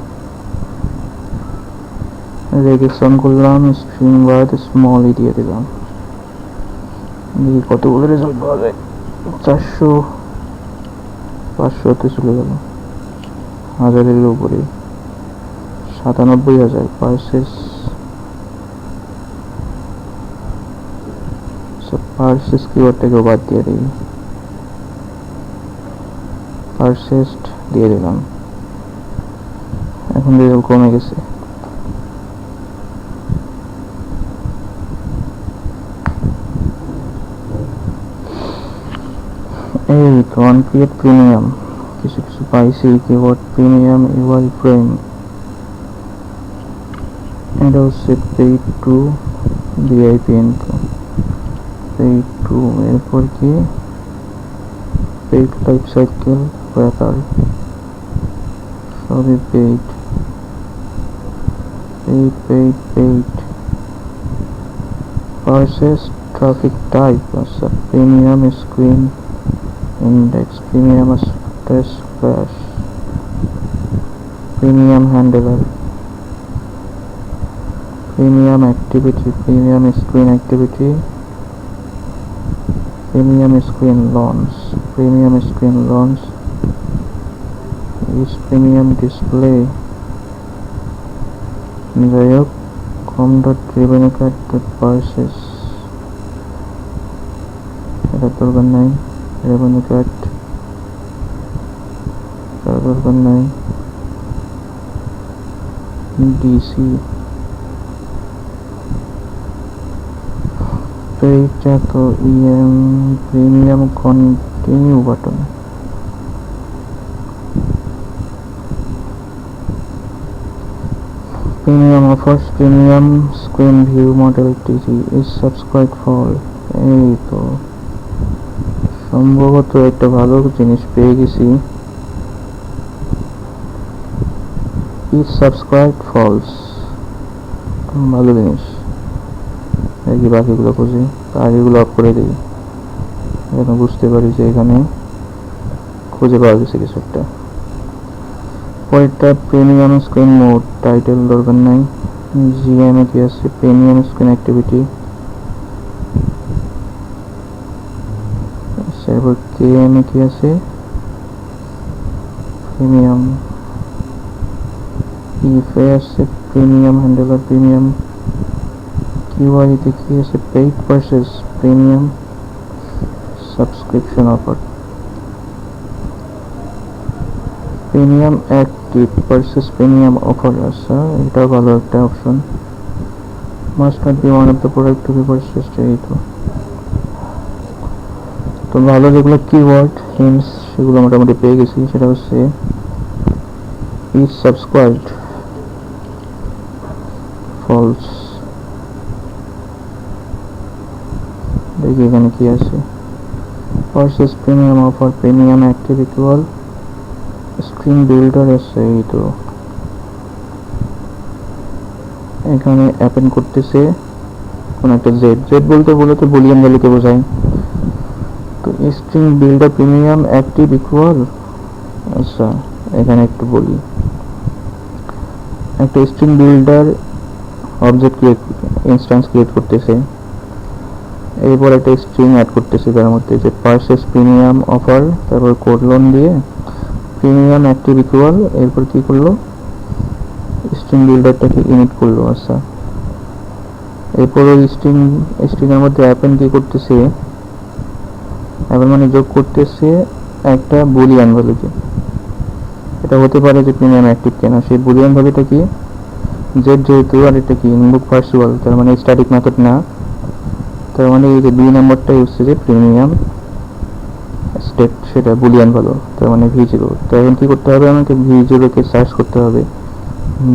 রেজিস্ট্রেশন করলাম, স্ট্রিং ওয়ার্ড স্মলই দিয়ে দিলাম, দেখি কতগুলো রেজাল্ট পাওয়া যায়। 400 500তে চলে গেল, 1000-এর উপরে 97,000 পার্সেস কিওয়ার্ডটাকেও বাদ দিয়ে দিই, পার্সেস্ট দিয়ে দিলাম। এখন রেজাল্ট কমে গেছে। এই তো অন ক্রিয়েট প্রিমিয়াম কিছু কিছু পাইছি, কিওয়ার্ড প্রিমিয়াম ইউআই ফ্রেম, এটা হচ্ছে paid to VIP info, paid to, এরপর কি পেইড লাইফ সাইকেল ট্র্যাকার, সবই paid paid paid paid. Purchase traffic type, আচ্ছা premium screen index, premium stress crash, premium handler, premium activity, premium screen activity, premium screen launch, premium screen launch is premium display. যাই হোক, com dot revenue card dot purchase, এটা দরকার নাই। Revenue card দরকার নাই। DC এইটা তো EM premium continue button, premium offers, premium screen view model TG is subscribe for. এই তো সম্ভবত একটা ভালো জিনিস পেয়ে গেছি, ইজ সাবস্ক্রাইব ফলস, ভালো জিনিস। দেখি বাকিগুলো খুঁজি, আগেগুলো অফ করে দিই, যেন বুঝতে পারি যে এখানে খুঁজে পাওয়া গেছে কিছু একটা। পরেরটা প্রিমিয়াম স্ক্রিন মোড, টাইটেল দরকার নাই। জিএমএ কি আছে, প্রিমিয়াম স্ক্রিন অ্যাক্টিভিটি, এরপর কেএমএ কি আছে, প্রিমিয়াম ইফে আছে, প্রিমিয়াম হ্যান্ডলার, প্রিমিয়াম কিউআইতে কি আছে, paid purchase, premium subscription offer, premium active purchase, premium offer. আচ্ছা এটাও ভালো একটা option. Must not be one of the product to be purchased. এই তো ভালো যেগুলো কিওয়ার্ড হিন্টস সেগুলো মোটামুটি পেয়ে গেছি। সেটা হচ্ছে ইজ সাবস্ক্রাইবড ফলস, দেখি এখানে কি আছে, purchase premium offer, premium active equal screen builder আছে। এই তো এখানে অ্যাপেন্ড করতেছে কোন একটা জেড, জেড বলতে বলতে বুলিয়ান ভ্যালুকে বোঝায়। তো string builder premium active equal, আচ্ছা এখানে একটু বলি, একটা string builder object create instance create করতেছে, এরপর একটা স্ট্রিং অ্যাড করতেছি তার মধ্যে, যে পারচেস প্রিমিয়াম অফার, তারপর কোলন দিয়ে প্রিমিয়াম অ্যাক্টিভ ইকুয়াল, এরপর কি করলো, স্ট্রিং বিল্ডারটাকে ইনিট করলো। আচ্ছা, এরপর ওই স্ট্রিং এর মধ্যে অ্যাপেন্ড কি করতেছে, অ্যাপেন্ড মানে যোগ করতেছে একটা বুলিয়ান ভ্যালুকে। এটা হতে পারে যে প্রিমিয়াম অ্যাক্টিভ কেনা, সেই বুলিয়ান ভ্যালুটা কি জেড যেহেতু, আর এটা কি ইনবুক পার্সিবল, তার মানে স্ট্যাটিক মেথড না, তার মানে এই যে 2 নাম্বারটাই হচ্ছে যে প্রিমিয়াম স্টেট, সেটা বুলিয়ান ভ্যালু, তার মানে v0। তো এখন কি করতে হবে, আমাকে v0 কে সার্চ করতে হবে,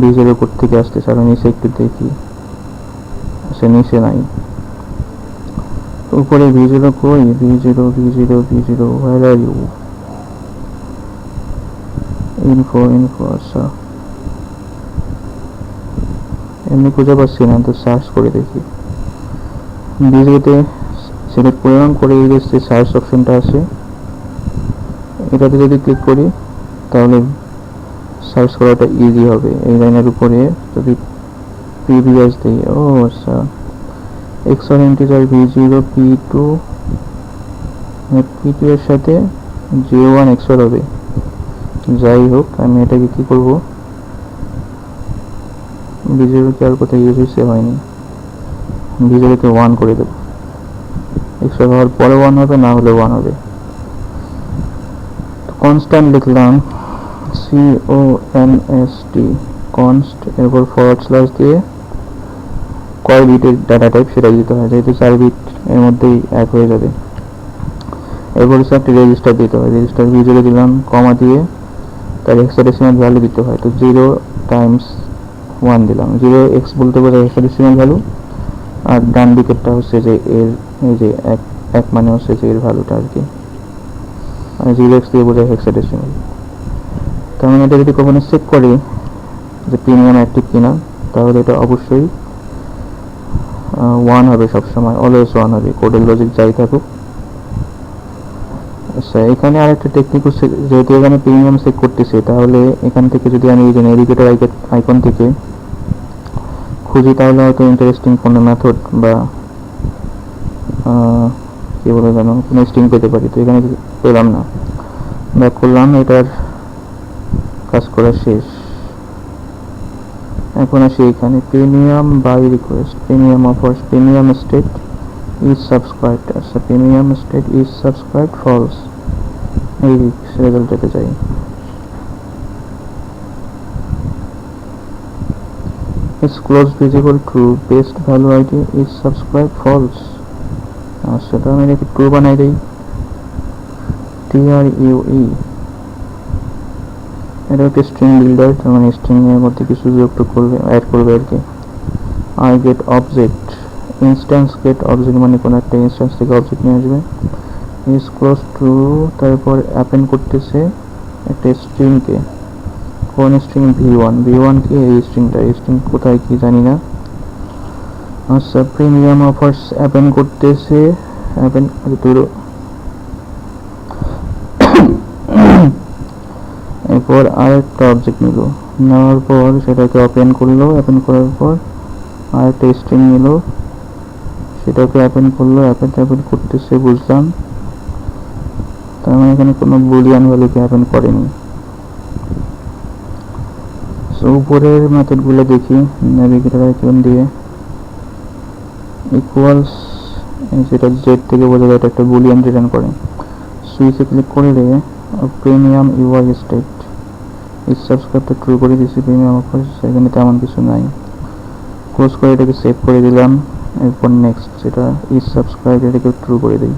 v0 কোথা থেকে আসতেছে। আমি নিচে একটু দেখি, আচ্ছা নিচে নাই, উপরে v0 কই, v0 where are you, info। আচ্ছা এমনি খুঁজে পাচ্ছি না, তো সার্চ করে দেখি। v0 সিলেক্ট করলাম, করে এই যে সার্চ অপশনটা আছে এটাতে যদি ক্লিক করি তাহলে সার্চ করাটা ইজি হবে। এই লাইনের উপরে যদি প্রিভিয়াস দিই, ও আচ্ছা এক্সর ইন্টিজার v0 p2 এর সাথে 01 এক্সর হবে। যাই হোক, আমি এটাকে কি করব, v0 কে আর কোথায় ইউজ হয়নি, v0 কে 1 করে দেব। এক্সর হওয়ার পরে 1 হবে, না হলে 1 হবে। কনস্ট্যান্ট লিখলাম const, কনস্ট, এরপর ফরওয়ার্ড স্ল্যাশ দিয়ে কয় বিটের ডাটা টাইপ সেটা দিতে হয়, যেহেতু 4 বিট এর মধ্যেই এক হয়ে যাবে। এরপর হচ্ছে একটা রেজিস্টার দিতে হয়, রেজিস্টার v0 দিলাম, কমা দিয়ে তার হেক্সাডেসিমাল ভ্যালু দিতে হয়, তো 0 টাইমস 1 দিলাম। 0x বলতে বোঝায় হেক্সাডেসিমাল ভ্যালু, আর ডান দিকেরটা হচ্ছে যে এর, এই যে এক মানে হচ্ছে যে এর ভ্যালুটা আর কি, আর 0x দিয়ে বোঝায় হেক্সাডেসিমাল। তার মানে এটা যদি কখনো চেক করি যে প্রিমিয়াম অ্যাক্টিভ কিনা, তাহলে এটা অবশ্যই 1 হবে, সবসময় অলওয়েজ 1 হবে, কোডের লজিক যাই থাকুক। আচ্ছা, এখানে আরেকটা টেকনিক হচ্ছে, যেহেতু এখানে প্রিমিয়াম চেক করতেছি, তাহলে এখান থেকে যদি আমি এই যে নেভিগেটর আইকন থেকে খুঁজি, তাহলে হয়তো ইন্টারেস্টিং কোনো মেথড বা কি বলে জানো কোনো স্ট্রিং পেতে পারি। তো এখানে পেলাম না, ব্যাক করলাম, এটার কাজ করা শেষ। এখন আসি এখানে premium buy request, premium offers, premium state is subscribed. আচ্ছা, premium state is subscribed false, এই রেজাল্টটাতে যাই। is close visible true, best value id is subscribe false। আচ্ছা, তো আমি এটাকে ট্রু বানাই দিই, true, এটা হচ্ছে স্ট্রিং বিল্ডার, তার মানে স্ট্রিং এর মধ্যে কিছু যুক্ত করবে, অ্যাড করবে আর কি। I get object, instance get object মানে কোনো একটা ইনস্ট্যান্স থেকে অবজেক্ট নিয়ে আসবে। is close to, তারপর অ্যাপেন্ড করতেছে একটা স্ট্রিংকে, কোন স্ট্রিং, v1 কি এই স্ট্রিংটা, এই স্ট্রিং কোথায় কি জানি না। আচ্ছা, প্রিমিয়াম অফার্স অ্যাপেন্ড করতেছে, অ্যাপেন্ড দুটো, এরপর আরেকটা অবজেক্ট নিল, নেওয়ার পর সেটাকে ওপেন করলো, ওপেন করার পর আরেকটা স্ট্রিং নিল, সেটাকে ওপেন করলো, ওপেন করতেছে বুঝলাম, তার মানে এখানে কোনো বুলিয়ান ভ্যালুকে ওপেন করেনি। সো উপরের মেথডগুলো দেখি, নেভিগেটর আইকন দিয়ে ইকুয়ালস, সেটা জেড থেকে বোঝা যায় এটা একটা বুলিয়ান রিটার্ন করে। সুইচে ক্লিক করলে প্রিমিয়াম ইউআই স্টেট ইজ সাবস্ক্রাইবটা ট্রু করে দিয়েছি, প্রিমিয়াম অফার্স এখানে তেমন কিছু নাই। ক্লোজ করে এটাকে সেভ করে দিলাম, এরপর নেক্সট, সেটা ইজ সাবস্ক্রাইব এটাকে ট্রু করে দিই।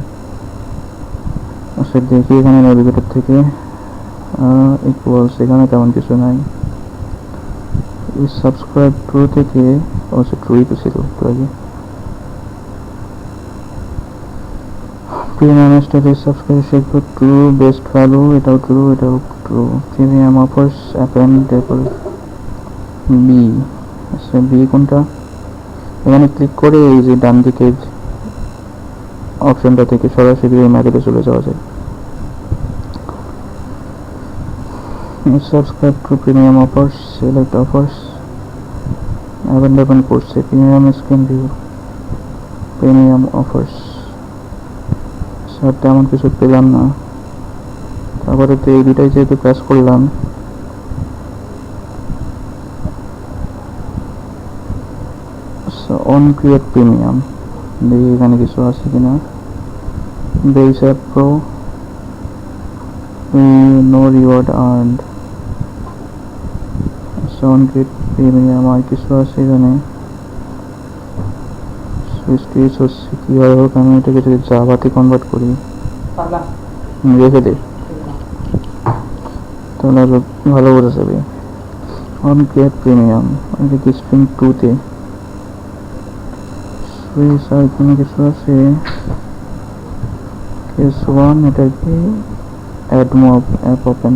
আচ্ছা, দেখি এখানে নেভিগেটর থেকে ইকুয়ালস, এখানে তেমন কিছু নাই। ইজ সাবস্ক্রাইব ট্রু থেকে, আচ্ছা ট্রুই তো ছিল একটু আগে। প্রিমিয়াম স্টেট ইজ সাবস্ক্রাইব সেগুলো ট্রু, বেস্ট ভ্যালু এটাও ট্রু, এটাও ট্রু। প্রিমিয়াম অফার্স অ্যাপেন্ড, তারপর বি। আচ্ছা, বি কোনটা, এখানে ক্লিক করে এই যে ডান দিকের অপশনটা থেকে সরাসরি এই মেথডে চলে যাওয়া যায়। Subscribe to premium offers, select offers, append করছে premium screen view, premium offers. আর তেমন কিছু পেলাম না। তারপরে তো এই দুটাই যেহেতু প্রেস করলাম, অন ক্রিয়েট প্রিমিয়াম, দেখি এখানে কিছু আছে কিনা। Base app pro, no reward earned. On create premium আর কিছু আছে এখানে। সুইচ হচ্ছে কীভাবে হোক আমি এটাকে যদি জাভাতে কনভার্ট করি, রেখে দে, তাহলে আরো ভালো বোঝা যাবে। অন ক্রিয়েট প্রিমিয়াম এটা কি স্ট্রিং 2-তে সুইচ আর কোনো কিছু আছে। কেস 1 এটা কি AdMob app open,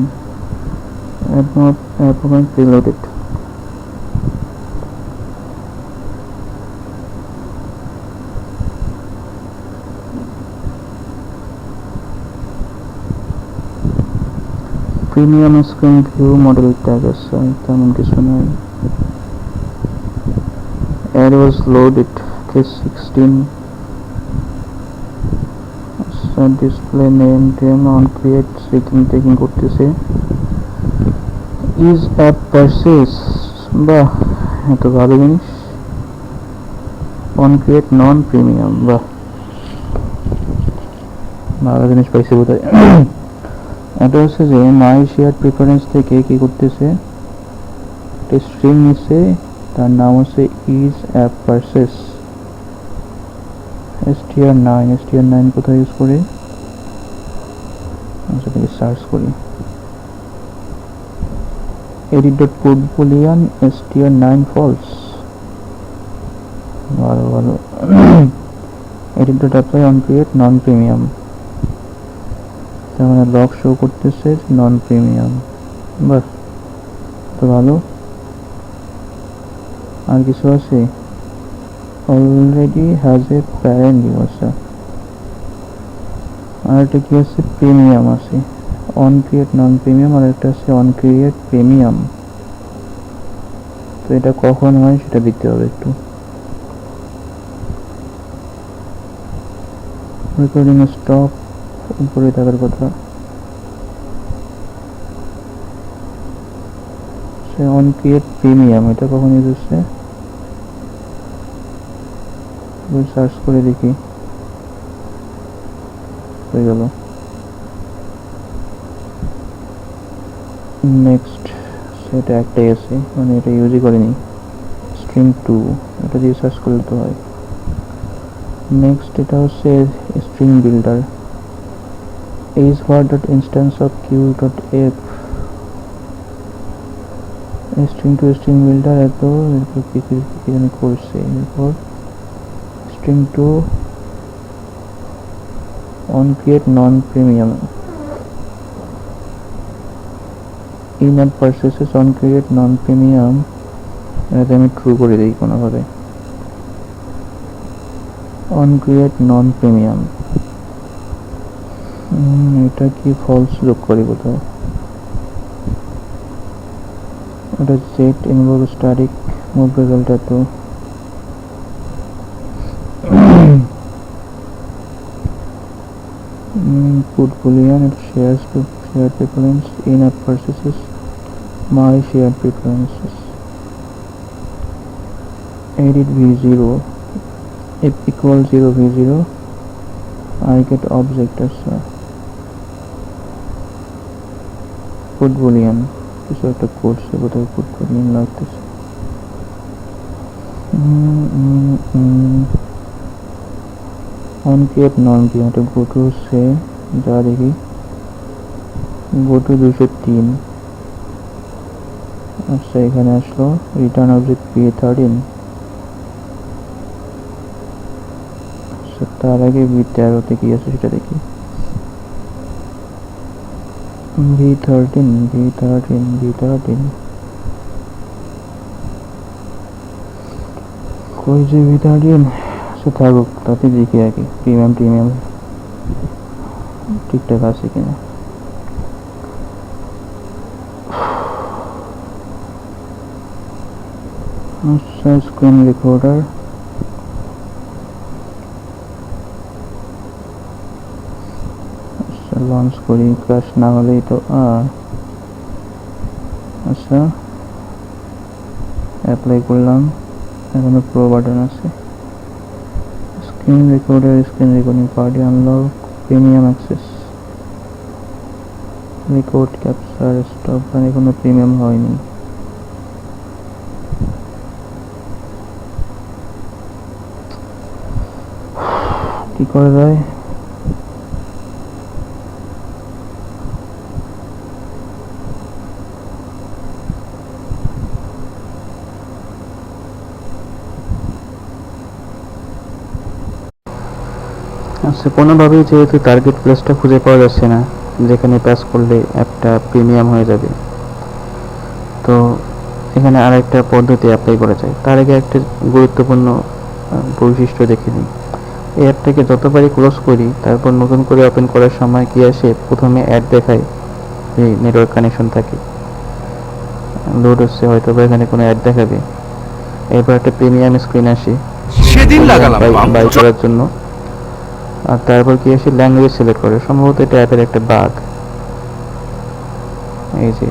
AdMob app open preloaded. Premium screen view model tag আছে, তেমন কিছু নাই। অ্যাড ওয়াজ লোডেড, কেস 16। ডিসপ্লে নেম টেম অন ক্রিয়েট চেকিং করতেছে। ইজ অ্যাপ পারচেজ, বাহ এত ভালো জিনিস। অন ক্রিয়েট নন প্রিমিয়াম, বাহ ভালো জিনিস পাইছে বোধহয়। এটা হচ্ছে যে মাই শেয়ার প্রিফারেন্স থেকে কি করতেছে, একটা স্ট্রিং নিচ্ছে, তার নাম হচ্ছে ইজ অ্যাপ পারচেজ। str9 কোথায় ইউজ করে, আচ্ছা থেকে সার্চ করি। edit.put boolean str9 false, ভালো ভালো। edit.apply on create non premium, তার মানে লক শো করতেছে নন প্রিমিয়াম, বাস তো ভালো। আর কিছু আছে, already has a parent you, আচ্ছা আর একটা কি আছে প্রিমিয়াম আছে, অন ক্রিয়েট নন প্রিমিয়াম, আর একটা আছে অন ক্রিয়েট প্রিমিয়াম। তো এটা কখন হয় সেটা দিতে হবে একটু। রেকর্ডিং স্টপ উপরে থাকার কথা, সে অন ক্রিয়েট প্রিমিয়াম এটা কখন ইউজ হচ্ছে, সার্চ করে দেখি, হয়ে গেল। নেক্সট সেটা একটাই আছে, মানে এটা ইউজই করিনি, স্ট্রিং 2 এটা দিয়ে সার্চ করলে তো হয়। নেক্সট এটা হচ্ছে string builder, is for dot instance of q dot f, string to string builder এরপর কি জানি করছে, এরপর string to on create non premium, in app purchases on create non premium, এটা আমি ট্রু করে দিই কোনোভাবে, on create non premium। এটা কি ফলস যোগ করি কোথাও, ওটা set involve static move result এত, put boolean it shares to share preference in app purchases my shared preferences, edit v0 if equal 0 v0 I get object as put boolean, কিছু একটা করছে কোথায় put boolean লাগতেছে। on create non premium এটা go to হচ্ছে যা দেখি go to 203, আচ্ছা এখানে আসলো রিটার্ন অবজেক্ট v13, তার আগে v13 তে কি আছে সেটা দেখি, v13 কই যে v13, আচ্ছা থাকুক তাতে দেখি আগে প্রিমিয়াম ঠিকঠাক আছে কিনা। আচ্ছা স্ক্রিন রেকর্ডার লঞ্চ করি, ক্র্যাশ না হলেই তো। আচ্ছা, অ্যাপ্লাই করলাম, এখানে প্রো বাটন আছে, screen recorder, screen recording party unlock, premium access, record capture stop, এখনো প্রিমিয়াম হয়নি। কি করা যায়? আচ্ছা, কোনোভাবেই যেহেতু টার্গেট প্লেসটা খুঁজে পাওয়া যাচ্ছে না যেখানে প্যাস করলে অ্যাপটা প্রিমিয়াম হয়ে যাবে, তো এখানে আরেকটা পদ্ধতি অ্যাপ্লাই করা যায়। তার আগে একটা গুরুত্বপূর্ণ বৈশিষ্ট্য দেখে নিই। এই অ্যাপটাকে যতবারই ক্লোজ করি তারপর নতুন করে ওপেন করার সময় কি আসে, প্রথমে অ্যাড দেখায় যে নেটওয়ার্ক কানেকশন থাকে, লোড হচ্ছে, হয়তো বা এখানে কোনো অ্যাড দেখাবে। এরপর একটা প্রিমিয়াম স্ক্রিন আসে সেদিন লাগালাম বাই করার জন্য, আর তারপর কি আসে, ল্যাঙ্গুয়েজ সিলেক্ট করে। সম্ভবত এটা অ্যাপের একটা বাগ, এই যে।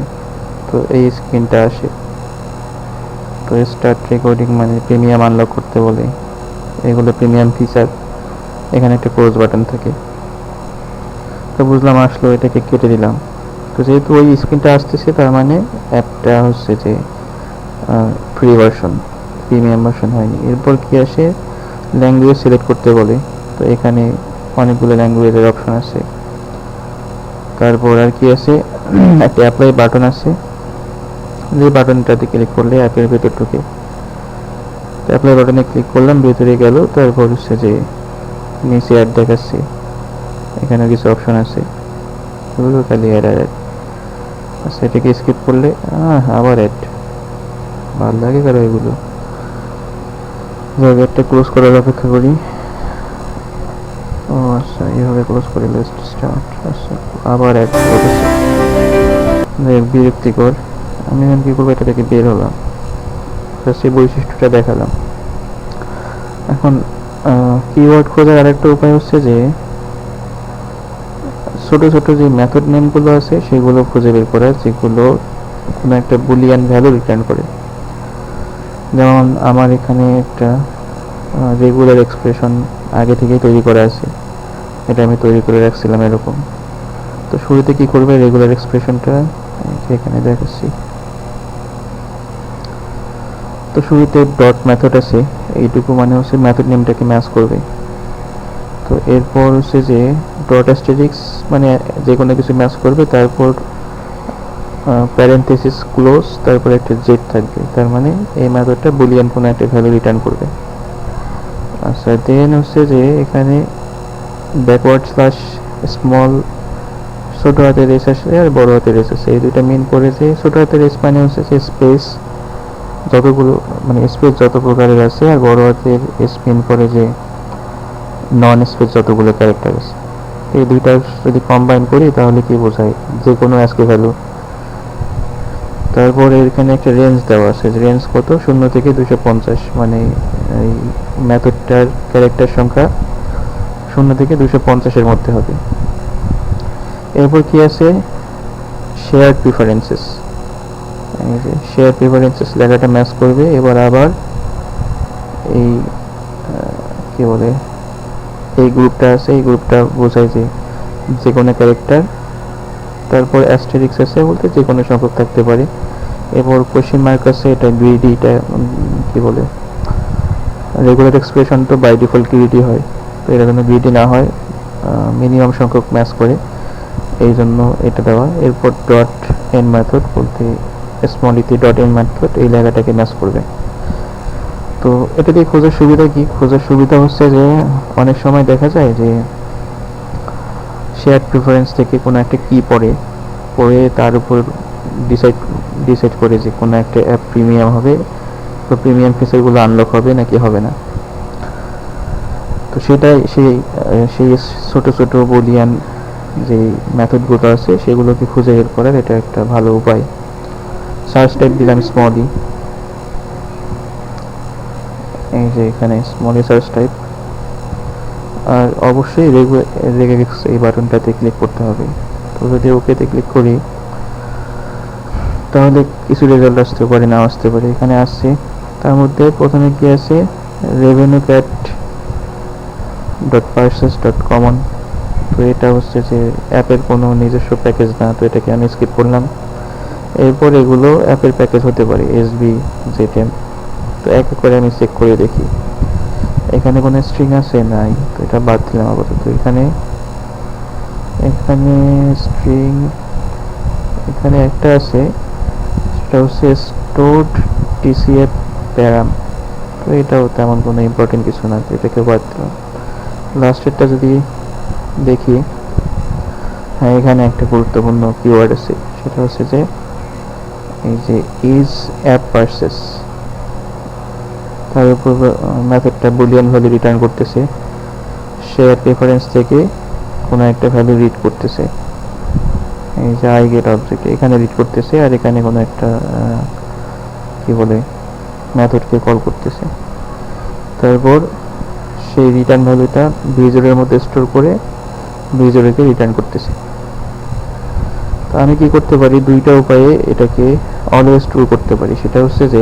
তো এই স্ক্রিনটা আসে, তো স্টার্ট রেকর্ডিং মানে প্রিমিয়াম আনলক করতে বলে, এগুলো প্রিমিয়াম ফিচার। এখানে একটা ক্লোজ বাটন থাকে। তো বুঝলাম, আসলো, এটাকে কেটে দিলাম। তো যেহেতু ওই স্ক্রিনটা আসতেছে, তার মানে অ্যাপটা হচ্ছে যে ফ্রি ভার্সন, প্রিমিয়াম ভার্সন হয়নি। এরপর কি আসে, ল্যাঙ্গুয়েজ সিলেক্ট করতে বলে। তো এখানে অনেকগুলো ল্যাঙ্গুয়েজের অপশন আছে। তারপর আর কি আছে, একটা অ্যাপ্লাই বাটন আছে, যে বাটনটাতে ক্লিক করলে অ্যাপের ভেতর ঢুকে। অ্যাপ্লাই বাটনে ক্লিক করলাম, ভেতরে গেল। তারপর হচ্ছে যে নিচে অ্যাড দেখাচ্ছে, এখানে কিছু অপশন আছে, এগুলো খালি অ্যাড অ্যাড। আচ্ছা, এটাকে স্কিপ করলে আবার অ্যাড, ভালো লাগে কারো এগুলো। একটা ক্লোজ করার অপেক্ষা করি। ও আচ্ছা, এইভাবে ক্লোজ করে লিস্ট স্টার্ট। আচ্ছা, আবার অ্যাড করতেছে, বিরক্তিকর। আমি এখন কি করবো, এটা থেকে বের হলাম, সেই বৈশিষ্ট্যটা দেখালাম। এখন কিওয়ার্ড খোঁজার আরেকটা উপায় হচ্ছে যে ছোট ছোট যে মেথড নেমগুলো আছে সেগুলো খুঁজে বের করা, যেগুলো কোনো একটা বুলিয়ান ভ্যালু রিটার্ন করে। যেমন আমার এখানে একটা রেগুলার এক্সপ্রেশন আগে থেকেই তৈরি করা আছে, এটা আমি তৈরি করে রাখছিলাম এরকম। তো শুরুতে কি করবে, রেগুলার এক্সপ্রেশনটা এখানে দেখাচ্ছি। তো শুরুতে ডট মেথড আছে, এইটুকু মানে হচ্ছে মেথড নেমটাকে ম্যাচ করবে। তো এরপর হচ্ছে যে ডট অ্যাস্টেরিক্স মানে যে কোনো কিছু ম্যাচ করবে, তারপর প্যারেন্থেসিস ক্লোজ, তারপর একটা জেড থাকবে, তার মানে এই মেথডটা বুলিয়ান কোনো একটা ভ্যালু রিটার্ন করবে। আচ্ছা, দেন হচ্ছে যে এখানে ব্যাকওয়ার্ড স্ল্যাশ স্মল, ছোট হাতের এস আছে আর বড় হাতের এস আছে, এই দুইটা মিন করে। যে ছোট হাতের এস মানে হচ্ছে যে স্পেস যতগুলো, মানে স্পেস যত প্রকারের আছে, আর বড় হাতের এস মিন করে যে নন স্পেস যতগুলো ক্যারেক্টার আছে। এই দুইটা যদি কম্বাইন করি তাহলে কি বোঝায়, যে কোনো অ্যাসকি ভ্যালু। তারপর এখানে একটা রেঞ্জ দেওয়া আছে, রেঞ্জ কত, 0 থেকে 250, মানে এই মেথডটার ক্যারেক্টার সংখ্যা 0 থেকে 250-এর মধ্যে হবে। এরপর কি আছে, শেয়ার প্রিফারেন্সেস, এই যে শেয়ার প্রিফারেন্সেস লেখাটা ম্যাচ করবে। এবার আবার এই কি বলে, এই গ্রুপটা আছে, এই গ্রুপটা বোঝায় যে কোনো ক্যারেক্টার। তারপর অ্যাস্টেরিক্স আছে, বলতে যে কোনো সংখ্যক থাকতে পারে। এরপর কোশ্চেন মার্ক আছে, এটা গ্রিডি, এটা কি বলে, রেগুলার এক্সপ্রেশন তো বাই ডিফল্ট গ্রিডি হয়, তো এটা যেন গ্রিডি না হয়, মিনিমাম সংখ্যক ম্যাচ করে, এই জন্য এটা দেওয়া। এরপর ডট এন মেথড, বলতে স্মল ইতে ডট এন মেথড এই লেখাটাকে ম্যাচ করবে। তো এটা দিয়ে খোঁজার সুবিধা কি, খোঁজার সুবিধা হচ্ছে যে অনেক সময় দেখা যায় যে শেয়ার প্রিফারেন্স থেকে কোনো একটা কি পড়ে তার উপর ডিসাইড করে যে কোনো একটা অ্যাপ প্রিমিয়াম হবে, তো প্রিমিয়াম ফিচারগুলো আনলক হবে নাকি হবে না। তো সেটাই সেই ছোট ছোট বুলিয়ান যে মেথডগুলো আছে সেগুলোকে খুঁজে বের করার এটা একটা ভালো উপায়। সার্চ টাইপ দিলাম স্মলি, এই যে এখানে স্মলি সার্চ টাইপ। আর অবশ্যই রেগেক্স এই বাটনটাতে ক্লিক করতে হবে। তো যদি ওকেতে ক্লিক করি তাহলে কিছু রেজাল্ট আসতে পারে, না আসতে পারে। এখানে আসছে, তার মধ্যে প্রথমে কি আছে, রেভিনিউ ক্যাট .parses.common। তো এটা হচ্ছে যে অ্যাপের কোনো নিজস্ব প্যাকেজ না, তো এটাকে আমি স্কিপ করলাম। এরপর এগুলো অ্যাপের প্যাকেজ হতে পারে, এসবি, জেটেম। তো এক এক করে আমি চেক করে দেখি এখানে কোনো স্ট্রিং আছে, নাই, তো এটা বাদ দিলাম আপাতত। এখানে এখানে স্ট্রিং এখানে একটা আছে, সেটা হচ্ছে স্টোরড টিসিএফ প্যারাম। তো এটাও তেমন কোনো ইম্পর্টেন্ট কিছু না, তো এটাকে বাদ দিলাম। লাস্টেরটা যদি দেখি, হ্যাঁ এখানে একটা গুরুত্বপূর্ণ কিওয়ার্ড আছে, সেটা হচ্ছে যে এই যে ইজ অ্যাপ পারচেস। তার উপর মেথডটা বুলিয়ান ভ্যালু রিটার্ন করতেছে, শেয়ার প্রেফারেন্স থেকে কোনো একটা ভ্যালু রিড করতেছে। এই যে আই গেট অবজেক্ট এখানে রিড করতেছে, আর এখানে কোনো একটা কি বলে মেথডকে কল করতেছে। তারপর সেই রিটার্ন ভ্যালুটা ভিজুয়ালের মধ্যে স্টোর করে ভিজুয়ালকে রিটার্ন করতেছে। তো আমি কি করতে পারি, দুইটা উপায়ে এটাকে অলওয়েজ ট্রু করতে পারি। সেটা হচ্ছে যে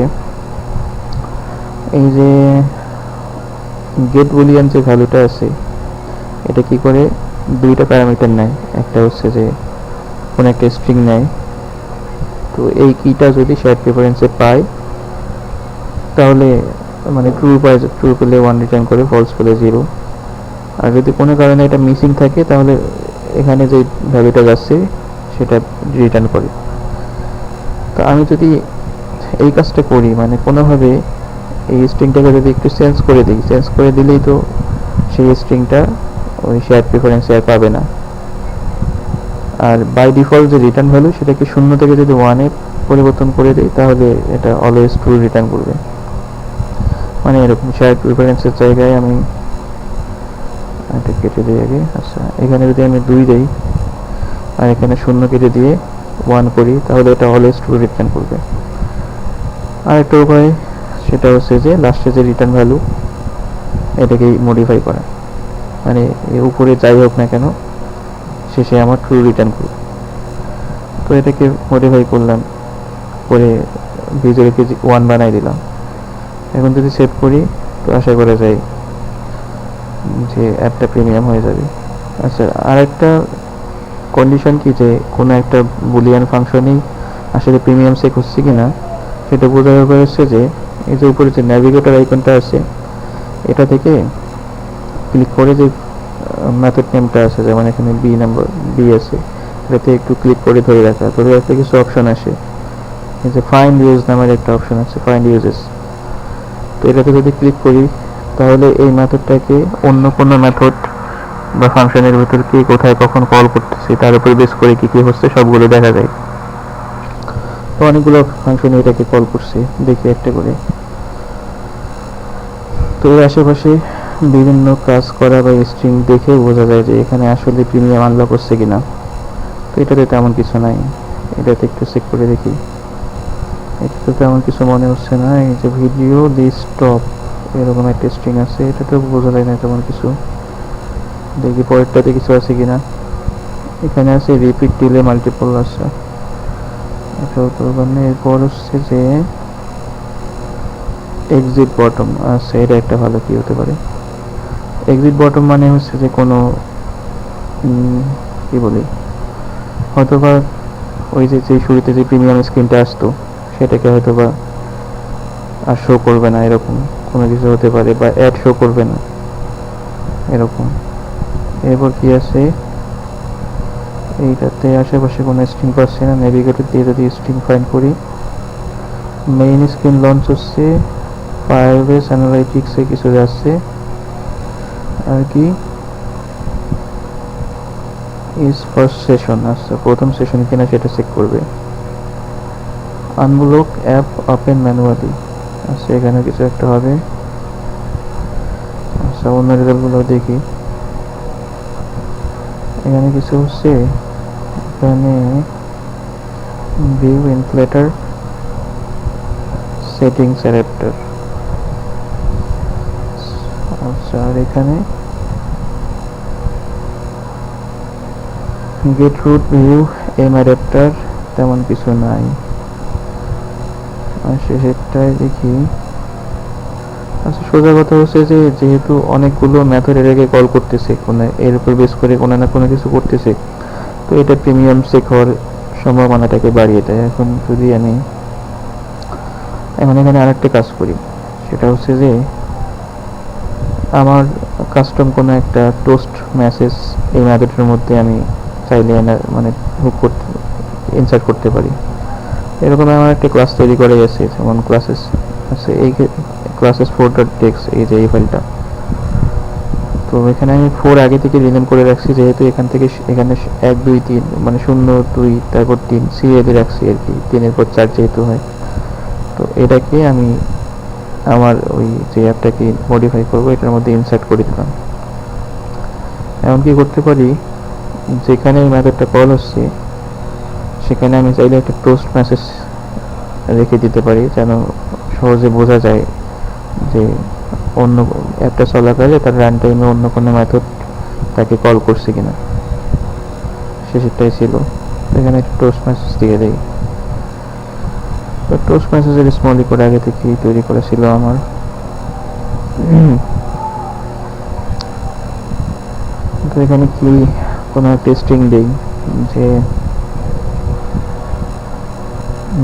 এই যে গেট বুলিয়ান যে ভ্যালুটা আছে, এটা কি করে দুইটা প্যারামিটার নেয়, একটা হচ্ছে যে কোনো একটা স্ট্রিং নেয়। তো এই কিটা যদি শেয়ার প্রেফারেন্সে পায় তাহলে মানে ট্রু পায়, ট্রু পেলে 1 রিটার্ন করে, ফলস পেলে 0। আর যদি কোনো কারণে এটা মিসিং থাকে তাহলে এখানে যে ভ্যালুটা যাচ্ছে সেটা রিটার্ন করে। তো আমি যদি এই কাজটা করি, মানে কোনোভাবে এই স্ট্রিংটাকে যদি একটু চেঞ্জ করে দিই, চেঞ্জ করে দিলেই তো সেই স্ট্রিংটা ওই শেয়ার প্রেফারেন্সে আর পাবে না। আর বাই ডিফল্ট যে রিটার্ন ভ্যালু সেটাকে 0 থেকে যদি 1-এ পরিবর্তন করে দিই তাহলে এটা অলওয়েজ ট্রু রিটার্ন করবে। মানে এরকম শেয়ার প্রেফারেন্সের জায়গায় আমি এটা কেটে দিই আগে। আচ্ছা, এখানে যদি আমি 2 দিই আর এখানে 0 কেটে দিয়ে 1 করি তাহলে এটা অলওয়েজ ট্রু রিটার্ন করবে। আর একটা উপায়, সেটা হচ্ছে যে লাস্টে যে রিটার্ন ভ্যালু এটাকেই মডিফাই করা, মানে উপরে যাই হোক না কেন শেষে আমার ট্রু রিটার্ন করবে। তো এটাকে মডিফাই করলাম, করে ভিজুয়ালকে 1 বানাই দিলাম। এখন যদি সেভ করি তো আশা করা যায় যে অ্যাপটা প্রিমিয়াম হয়ে যাবে। আচ্ছা, আর একটা কন্ডিশন কি, যে কোনো একটা বুলিয়ান ফাংশনই আসলে প্রিমিয়াম চেক হচ্ছে কিনা সেটা বোঝার ব্যাপার হচ্ছে যে এই যে উপরে যে ন্যাভিগেটর আইকনটা আছে এটা থেকে ক্লিক করে যে মেথড নেমটা আছে, যেমন এখানে বি আছে, এটাতে একটু ক্লিক করে ধরে রাখা, ধরে রাখলে কিছু অপশন আসে। এই যে ফাইন্ড ইউজ নামের একটা অপশন আছে, ফাইন্ড ইউজেস। তো এটাতে যদি ক্লিক করি তাহলে এই মেথডটাকে অন্য কোনো মেথড বা ফাংশনের ভিতর কি কোথায় কখন কল করতেছে তার উপর বেস করে কি কি হচ্ছে সবগুলো দেখা যায়। তো অনেকগুলো ফাংশনে এটাকে কল করছে, দেখি একটা করে। তো এর আশেপাশে বিভিন্ন কাজ করা বা স্ট্রিং দেখে বোঝা যায় যে এখানে আসলে প্রিমিয়াম আনলক হচ্ছে কিনা। তো এটাতে তেমন কিছু নাই, এটাতে একটু চেক করে দেখি। এটাতে তেমন কিছু মনে হচ্ছে না। এই যে ভিডিও ডেস্কটপ এরকম একটা স্ট্রিং আছে, এটাতেও বোঝা যায় না তেমন কিছু। দেখি পরেরটাতে কিছু আছে কিনা। এখানে আছে রিপিট ডিলে মাল্টিপল আছে, এটাও তো মানে। এরপর হচ্ছে যে এক্সিট বটম আছে, এটা একটা ভালো কি হতে পারে। এক্সিট বটম মানে হচ্ছে যে কোনো কি বলি, হয়তোবা ওই যে শুরুতে যে প্রিমিয়াম স্ক্রিনটা আসতো সেটাকে হয়তোবা আর শো করবে না, এরকম কোনো কিছু হতে পারে, বা অ্যাড শো করবে না এরকম। এরপর কি আছে, এইটাতে আশেপাশে কোনো স্ট্রিং পাচ্ছি না, নেভিগেটর দিয়ে যদি স্ট্রিং ফাইন্ড করি। মেইন স্ক্রিন লঞ্চ হচ্ছে, ফায়ারবেস অ্যানালাইটিক্সে কিছু যাচ্ছে আর কি। ইজ ফার্স্ট সেশন, আচ্ছা প্রথম সেশন কিনা সেটা চেক করবে। আনব্লক অ্যাপ ওপেন ম্যানুয়ালি, আচ্ছা এখানে কিছু একটা হবে। আচ্ছা অন্য রেজাল্টগুলো দেখি। এখানে কিছু হচ্ছে, এখানে ভিউ ইনফ্লেটার সেটিংস অ্যাডাপ্টার। আচ্ছা আর এখানে get root view M adapter তেমন কিছু নাই। আর শেষেরটায় দেখি। আচ্ছা, সোজা কথা হচ্ছে যে যেহেতু অনেকগুলো মেথড এর আগে কল করতেছে, কোনো এর উপর বেস করে কোনো না কোনো কিছু করতেছে, তো এটা প্রিমিয়াম চেক হওয়ার সম্ভাবনাটাকে বাড়িয়ে দেয়। এখন এখানে আরেকটা কাজ করি, সেটা হচ্ছে যে আমার কাস্টম কোনো একটা টোস্ট মেসেজ এই মেথডের মধ্যে আমি চাইলে মানে হুক করতে ইনসার্ট করতে পারি। এরকম আমার একটা ক্লাস তৈরি করে গেছে, যেমন ক্লাসেস আছে, এই ক্লাসেস 4.txt, এই যে এই ফাইলটা। তো এখানে আমি 4 আগে থেকে রিনেম করে রাখছি, যেহেতু এখানে 1 2 3 মানে 0 2 তারপর 3 সিরিয়ালি রাখছি আর কি, 3 এর পর 4 যেহেতু হয়। তো এটাকে আমি আমার ওই যে অ্যাপটাকে মডিফাই করবো এটার মধ্যে ইনসার্ট করে দিলাম। এমন কি করতে পারি, যেখানে এই মেথডটা কল হচ্ছে সেখানে আমি চাইলে একটা টোস্ট মেসেজ রেখে দিতে পারি, যেন সহজে বোঝা যায় যে অন্য অ্যাপটা চলাকালে তার রান টাইমে অন্য কোনো মেথড তাকে কল করছে কিনা। শেষেরটাই ছিল, এখানে একটা টোস্ট মেসেজ দিয়ে দেই। তো টোস্ট মেসেজের স্মল কোড আগে থেকেই তৈরি করা ছিল আমার। তো এখানে কি কোনো টেস্টিং দেই যে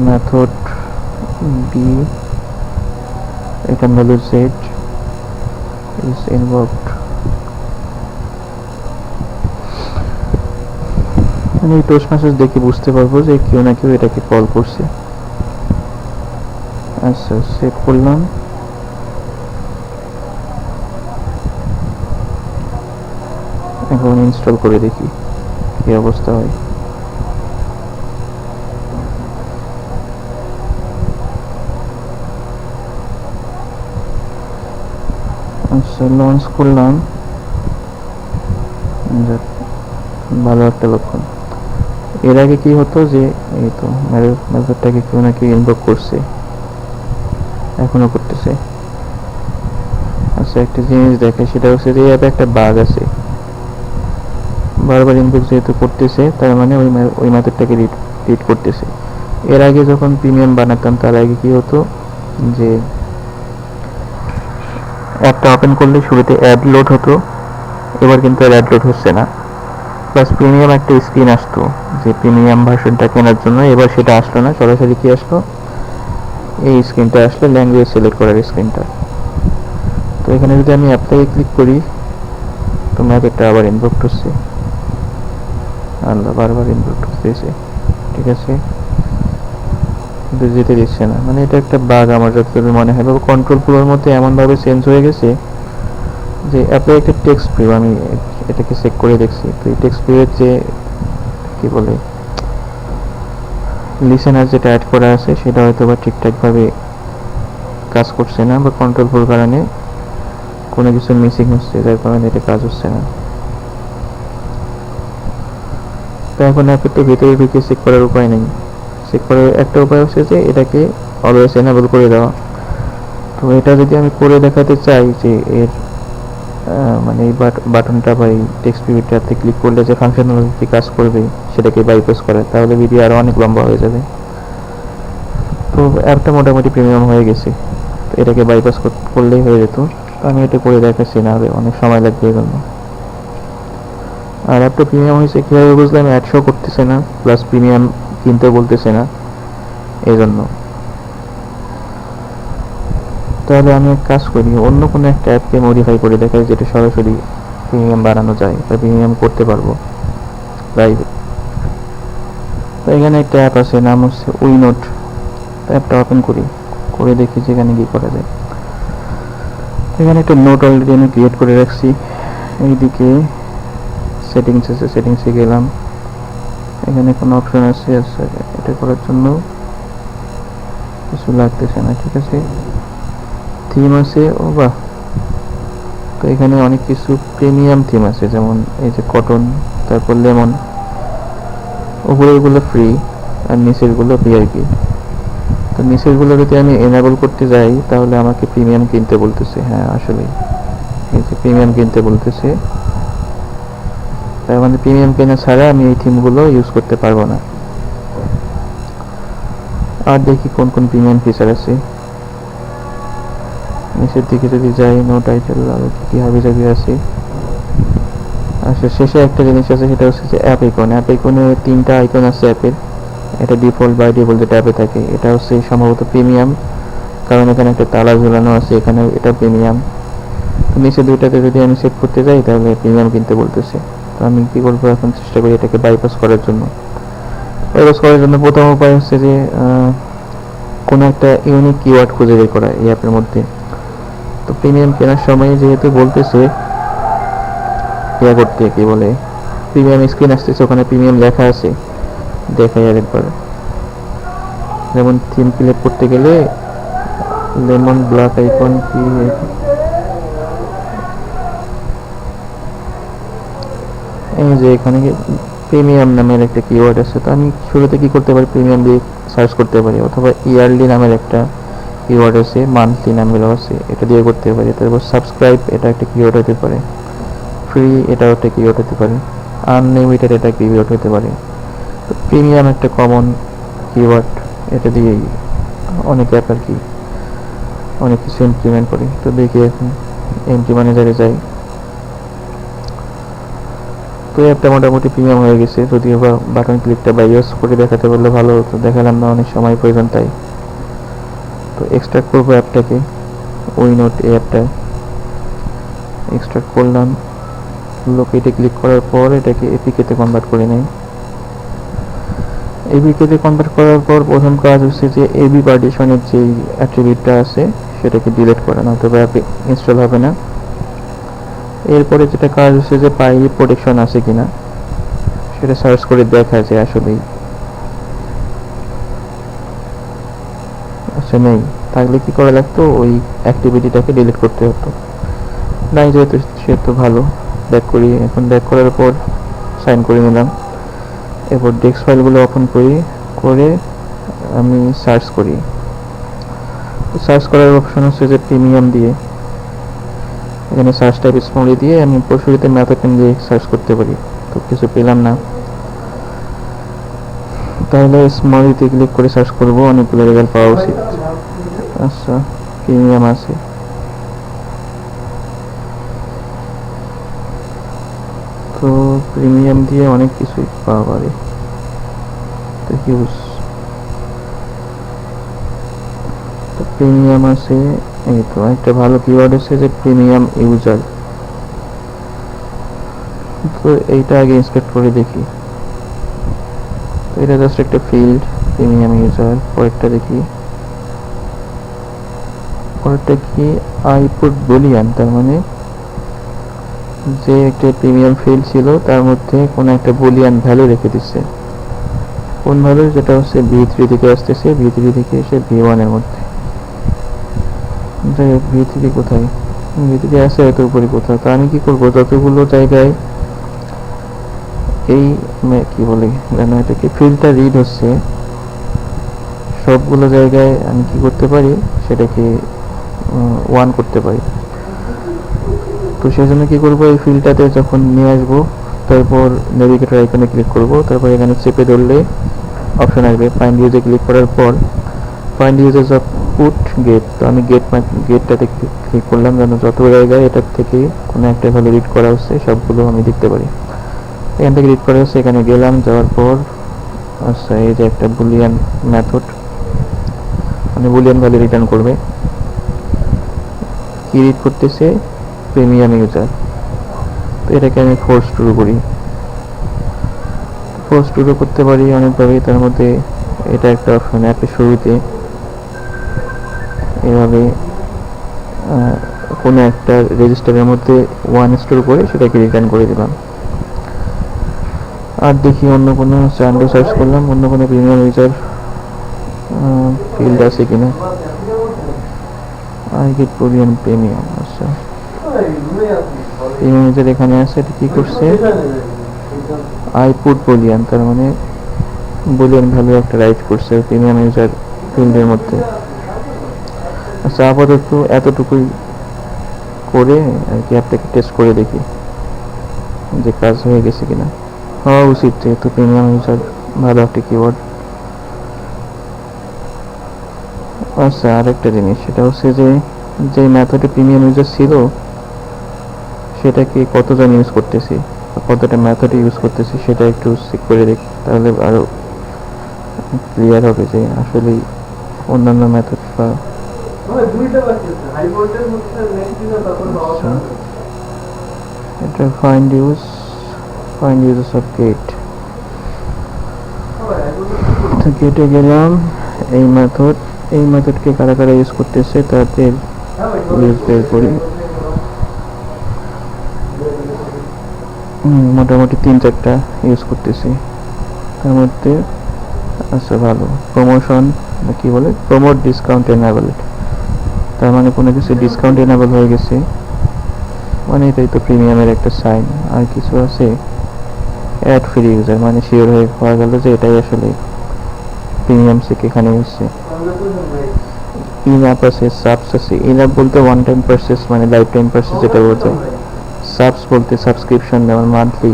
method B return value z is invoked, মানে এই টোস্ট মেসেজ দেখে বুঝতে পারবো যে কেউ না কেউ এটাকে কল করছে। আচ্ছা, সেভ করলাম। এখন ইনস্টল করে দেখি কি অবস্থা হয়। আচ্ছা, লঞ্চ করলাম, ভালো একটা লক্ষণ। এর আগে কি হতো যে এই তো মেথডটাকে কেউ না কেউ ইনভোক করছে, এখনো করতেছে। আচ্ছা, একটা জিনিস দেখে, সেটা হচ্ছে যে অ্যাপে একটা বাগ আছে, বারবার ইনভোক যেহেতু করতেছে তার মানে ওই মেথডটাকে রিড করতেছে। এর আগে যখন প্রিমিয়াম বানাতাম তার আগে কি হতো যে অ্যাপটা ওপেন করলে শুরুতে অ্যাড লোড হতো, এবার কিন্তু আর অ্যাড লোড হচ্ছে না। প্লাস প্রিমিয়াম একটা স্ক্রিন আসতো যে প্রিমিয়াম ভার্সনটা কেনার জন্য, এবার সেটা আসলো না, সরাসরি কি আসলো, এই স্ক্রিনটা আসলো, ল্যাঙ্গুয়েজ সিলেক্ট করার স্ক্রিনটা। তো এখানে যদি আমি অ্যাপ্লাই ক্লিক করি তো ম্যাপটা আবার ইনভোক হচ্ছে, আল্লাহ, বারবার ইনভোক হচ্ছে। ঠিক আছে, কিন্তু যেতে দিচ্ছে না, মানে এটা একটা বাগ আমার যতদূর মনে হয়। কন্ট্রোল ফ্লোর মধ্যে এমনভাবে চেঞ্জ হয়ে গেছে যে অ্যাপ্লাই একটা টেক্সট ভিউ, আমি এটাকে চেক করে দেখছি। তো এই টেক্সট ভিউয়ের যে কি বলে লিসেনার যেটা অ্যাড করা আছে সেটা হয়তো বা ঠিকঠাকভাবে কাজ করছে না, বা কন্ট্রোল ফ্লোর কারণে কোনো কিছু মিসিং হচ্ছে, যার কারণে এটা কাজ হচ্ছে না। তো এখন অ্যাপের ভিতরে ঢুকে চেক করার উপায় নেই। চেক করার একটা উপায় হচ্ছে যে এটাকে অলওয়েজ এনেবল করে দেওয়া। তো এটা যদি আমি করে দেখাতে চাই যে এর মানে এই বাটনটা বা এই টেক্সট ভিউটাতে ক্লিক করলে যে ফাংশনালিটি কাজ করবে সেটাকে বাইপাস করে, তাহলে ভিডিও আরও অনেক লম্বা হয়ে যাবে। তো অ্যাপটা মোটামুটি প্রিমিয়াম হয়ে গেছে, তো এটাকে বাইপাস করলেই হয়ে যেত। তো আমি এটা করে দেখাচ্ছি না, অনেক সময় লাগবে এই জন্য। আর অ্যাপটা প্রিমিয়াম হয়েছে কীভাবে বুঝলাম, অ্যাড শো করতেছে না, প্লাস প্রিমিয়াম কিনতে বলতেছে না, এই জন্য। তাহলে আমি এক কাজ করি, অন্য কোনো একটা অ্যাপকে মডিফাই করে দেখাই যেটা সরাসরি প্রিমিয়াম বানানো যায় বা প্রিমিয়াম করতে পারবো প্রাইভেট। তো এখানে একটা অ্যাপ আছে, নাম হচ্ছে উইনোট। অ্যাপটা ওপেন করি, করে দেখি যেখানে কি করা যায়। এখানে একটা নোট অলরেডি আমি ক্রিয়েট করে রাখছি। এইদিকে সেটিংস আছে, সেটিংসে গেলাম, এখানে কোনো অপশন আছে। আচ্ছা, এটা করার জন্য কিছু লাগতেছে না, ঠিক আছে। থিম আছে, ও বাহ, তো এখানে অনেক কিছু প্রিমিয়াম থিম আছে, যেমন এই যে কটন, তারপর লেমন। উপরেরগুলো ফ্রি আর নিচেরগুলো ভিআইপি। তো নিচেরগুলো যদি আমি এনেবল করতে যাই তাহলে আমাকে প্রিমিয়াম কিনতে বলতেছে। হ্যাঁ, আসলে এই যে প্রিমিয়াম কিনতে বলতেছে, তার মানে প্রিমিয়াম কেনা ছাড়া আমি এই থিমগুলো ইউজ করতে পারবো না। আর দেখি কোন কোন প্রিমিয়াম ফিচার আছে। নিচের দিকে যদি যাই, নো টাইটেল, আর কি হাবি জাবি আছে। আচ্ছা, শেষে একটা জিনিস আছে, সেটা হচ্ছে যে অ্যাপ আইকন। অ্যাপ আইকনে 3টা আইকন আছে অ্যাপের। এটা ডিফল্ট বাই ডিফল্ট যেটা অ্যাপে থাকে, এটা হচ্ছে সম্ভবত প্রিমিয়াম, কারণ এখানে একটা তালা ঝুলানো আছে, এখানে এটা প্রিমিয়াম। তো নিচে দুইটাতে যদি আমি সেট করতে যাই তাহলে প্রিমিয়াম কিনতে বলতেছে। তো আমি কি করবো, এখন চেষ্টা করি এটাকে বাইপাস করার জন্য। বাইপাস করার জন্য প্রথম উপায় হচ্ছে যে কোনো একটা ইউনিক কিওয়ার্ড খুঁজে বের করা এই অ্যাপের মধ্যে। তো প্রিমিয়াম কেনার সময় যেহেতু বলতেছে ইয়া করতে, কি বলে, প্রিমিয়াম স্ক্রিন আসতেছে, ওখানে প্রিমিয়াম লেখা আছে, দেখাই আরেকবার। যেমন থিম ক্লিক করতে গেলে লেমন ব্ল্যাক আইকন, কি এই যে এখানে প্রিমিয়াম নামের একটা কিওয়ার্ড আছে। তো আমি শুরুতে কি করতে পারি, প্রিমিয়াম দিয়ে সার্চ করতে পারি, অথবা ইয়ারলি নামের একটা কিওয়ার্ড আছে, মান্থলি নামেরও আছে, এটা দিয়ে করতে পারি। তারপর সাবস্ক্রাইব, এটা একটা কিওয়ার্ড হতে পারে। ফ্রি, এটাও একটা কিওয়ার্ড হতে পারে। আনলিমিটেড, এটা কিওয়ার্ড হতে পারে। তো প্রিমিয়াম একটা কমন কিওয়ার্ড, এটা দিয়েই অনেক অ্যাপ আর কি অনেক কিছু ইমপ্লিমেন্ট করি। তো দেখি এখন এন্ট্রি ম্যানেজারে যাই। তো অ্যাপটা মোটামুটি প্রিমিয়াম হয়ে গেছে, যদিও বা বাটন ক্লিকটা বা ইউজ করে দেখাতে পারলে ভালো হতো, দেখালাম না, অনেক সময় প্রয়োজন তাই। তো এক্সট্রাক্ট করবো অ্যাপটাকে, উইনোট এই অ্যাপটা এক্সট্রাক্ট করলাম। লোকেটে ক্লিক করার পর এটাকে এপিকেতে কনভার্ট করে নেই। এপিকেতে কনভার্ট করার পর প্রথম কাজ হচ্ছে যে এবি পার্টিশনের যেই অ্যাট্রিবিউটটা আছে সেটাকে ডিলিট করা, নয়তো অ্যাপে ইনস্টল হবে না। এরপরে যেটা কাজ হচ্ছে যে পাইরি প্রোটেকশন আছে কিনা সেটা সার্চ করে দেখা যায় আসলেই। আচ্ছা, নেই, থাকলে কি করা লাগতো, ওই অ্যাক্টিভিটিটাকে ডিলিট করতে হতো। নাই যেহেতু সেহেতু ভালো। ব্যাক করি, এখন ব্যাক করার পর সাইন করে নিলাম। এরপর ডেস্ক ফাইলগুলো ওপেন করি, করে আমি সার্চ করি। সার্চ করার অপশন হচ্ছে যে প্রিমিয়াম দিয়ে, এখানে সার্চ টাইপ স্মলি দিয়ে আমি শুরুতে ম্যাথড দিয়ে সার্চ করতে পারি। তো কিছু পেলাম না, তাহলে স্মলিতে ক্লিক করে সার্চ করব, অনেকগুলো রেজাল্ট পাওয়া উচিত। আচ্ছা, প্রিমিয়াম আছে। তো প্রিমিয়াম দিয়ে অনেক কিছুই পাওয়া পারে। তো হিউজ, তো প্রিমিয়াম আছে। এই তো একটা ভালো কিওয়ার্ড আছে যে প্রিমিয়াম ইউজার। তো এইটা আগে ইনস্পেক্ট করে দেখি। তো এটা জাস্ট একটা ফিল্ড, প্রিমিয়াম ইউজার। পরেরটা দেখি, পরেরটা কি, আইপুট বুলিয়ান, তার মানে যে একটা প্রিমিয়াম ফিল্ড ছিল তার মধ্যে কোনো একটা বুলিয়ান ভ্যালু রেখে দিচ্ছে। কোন ভ্যালু, যেটা হচ্ছে ভি3 থেকে আসতেছে, ভি3 থেকে এসে ভি1 এর মধ্যে। যাই হোক, ভি3 কোথায়, ভি3 আছে এত উপরে কোথাও। তো আমি কি করবো, যতগুলো জায়গায় এই কি বলে যেন এটাকে ফিল্ডটা রিড হচ্ছে, সবগুলো জায়গায় আমি কি করতে পারি, সেটাকে 1 করতে পারি। তো সেই জন্য কি করবো, এই ফিল্ডটাতে যখন নিয়ে আসবো, তারপর নেভিগেটর আইকনে ক্লিক করব, তারপর এখানে চেপে ধরলে অপশন আসবে। ফাইন্ড ইউজে ক্লিক করার পর find usages of put get, তো আমি গেটটাতে ক্লিক করলাম, যেন যত জায়গায় এটার থেকে কোনো একটা ভ্যালু রিড করা হচ্ছে সবগুলো আমি দেখতে পারি। এখান থেকে রিড করা হচ্ছে, এখানে গেলাম, যাওয়ার পর আচ্ছা, এই যে একটা বুলিয়ান মেথড, মানে বুলিয়ান ভ্যালু রিটার্ন করবে। কি রিড করতেছে, প্রিমিয়াম ইউজার। তো এটাকে আমি ফোর্স ট্রু করি। ফোর্স ট্রু করতে পারি অনেকভাবে, তার মধ্যে এটা একটা অপশন, অ্যাপের শুরুতে এভাবে কোনো একটা রেজিস্টারের মধ্যে 1 স্টোর করে সেটাকে রিটার্ন করে দিলাম। আর দেখি অন্য কোনো চ্যানেল সার্চ করলাম, অন্য কোনো প্রিমিয়াম ইউজার ফিল্ড আছে কিনা। আই গেট বুলিয়ান প্রিমিয়াম, আচ্ছা প্রিমিয়াম ইউজার এখানে আছে। এটা কি করছে, আই পুট বুলিয়ান, তার মানে বুলিয়ান ভ্যালু একটা রাইট করছে প্রিমিয়াম ইউজার ফিল্ডের মধ্যে। আচ্ছা, আপাতত এতটুকুই করে আর কি অ্যাপটাকে টেস্ট করে দেখি। যে কাজ হয়ে গেছে কিনা। হওয়া উচিত, যেহেতু প্রিমিয়াম ইউজার, ভালো একটা কিওয়ার্ড। আচ্ছা, আরেকটা জিনিস, সেটা হচ্ছে যে যে মেথডে প্রিমিয়াম ইউজার ছিল সেটাকে কতজন ইউজ করতেছি, কতটা মেথডে ইউজ করতেছি সেটা একটু চেক করে দেখি, তাহলে আরও ক্লিয়ার হবে যে আসলে অন্যান্য মেথড বা এটা ফাইন্ড ইউজেস অফ গেট। তো গেটে গেলাম, এই মেথডকে কারা কারা ইউজ করতেছে তাদের ইউজ বের করি। মোটামুটি 3-4টা ইউজ করতেছি, তার মধ্যে আচ্ছা ভালো, প্রমোশন বা কি বলে, প্রমোট ডিসকাউন্ট এনাবেল, তার মানে কোনো কিছু ডিসকাউন্ট এনাবেল হয়ে গেছে, মানে এটাই তো প্রিমিয়ামের একটা সাইন। আর কিছু আছে অ্যাড ফ্রি ইউজার, মানে শিওর হয়ে পাওয়া গেল যে এটাই আসলে প্রিমিয়াম চেক এখানে হচ্ছে। ইন অ্যাপ আছে, সাবস আছে। ইন অ্যাপ বলতে ওয়ান টাইম পারচেস, মানে লাইফ টাইম পারচেস যেটা বোঝায়। সাবস বলতে সাবস্ক্রিপশন, যেমন মান্থলি,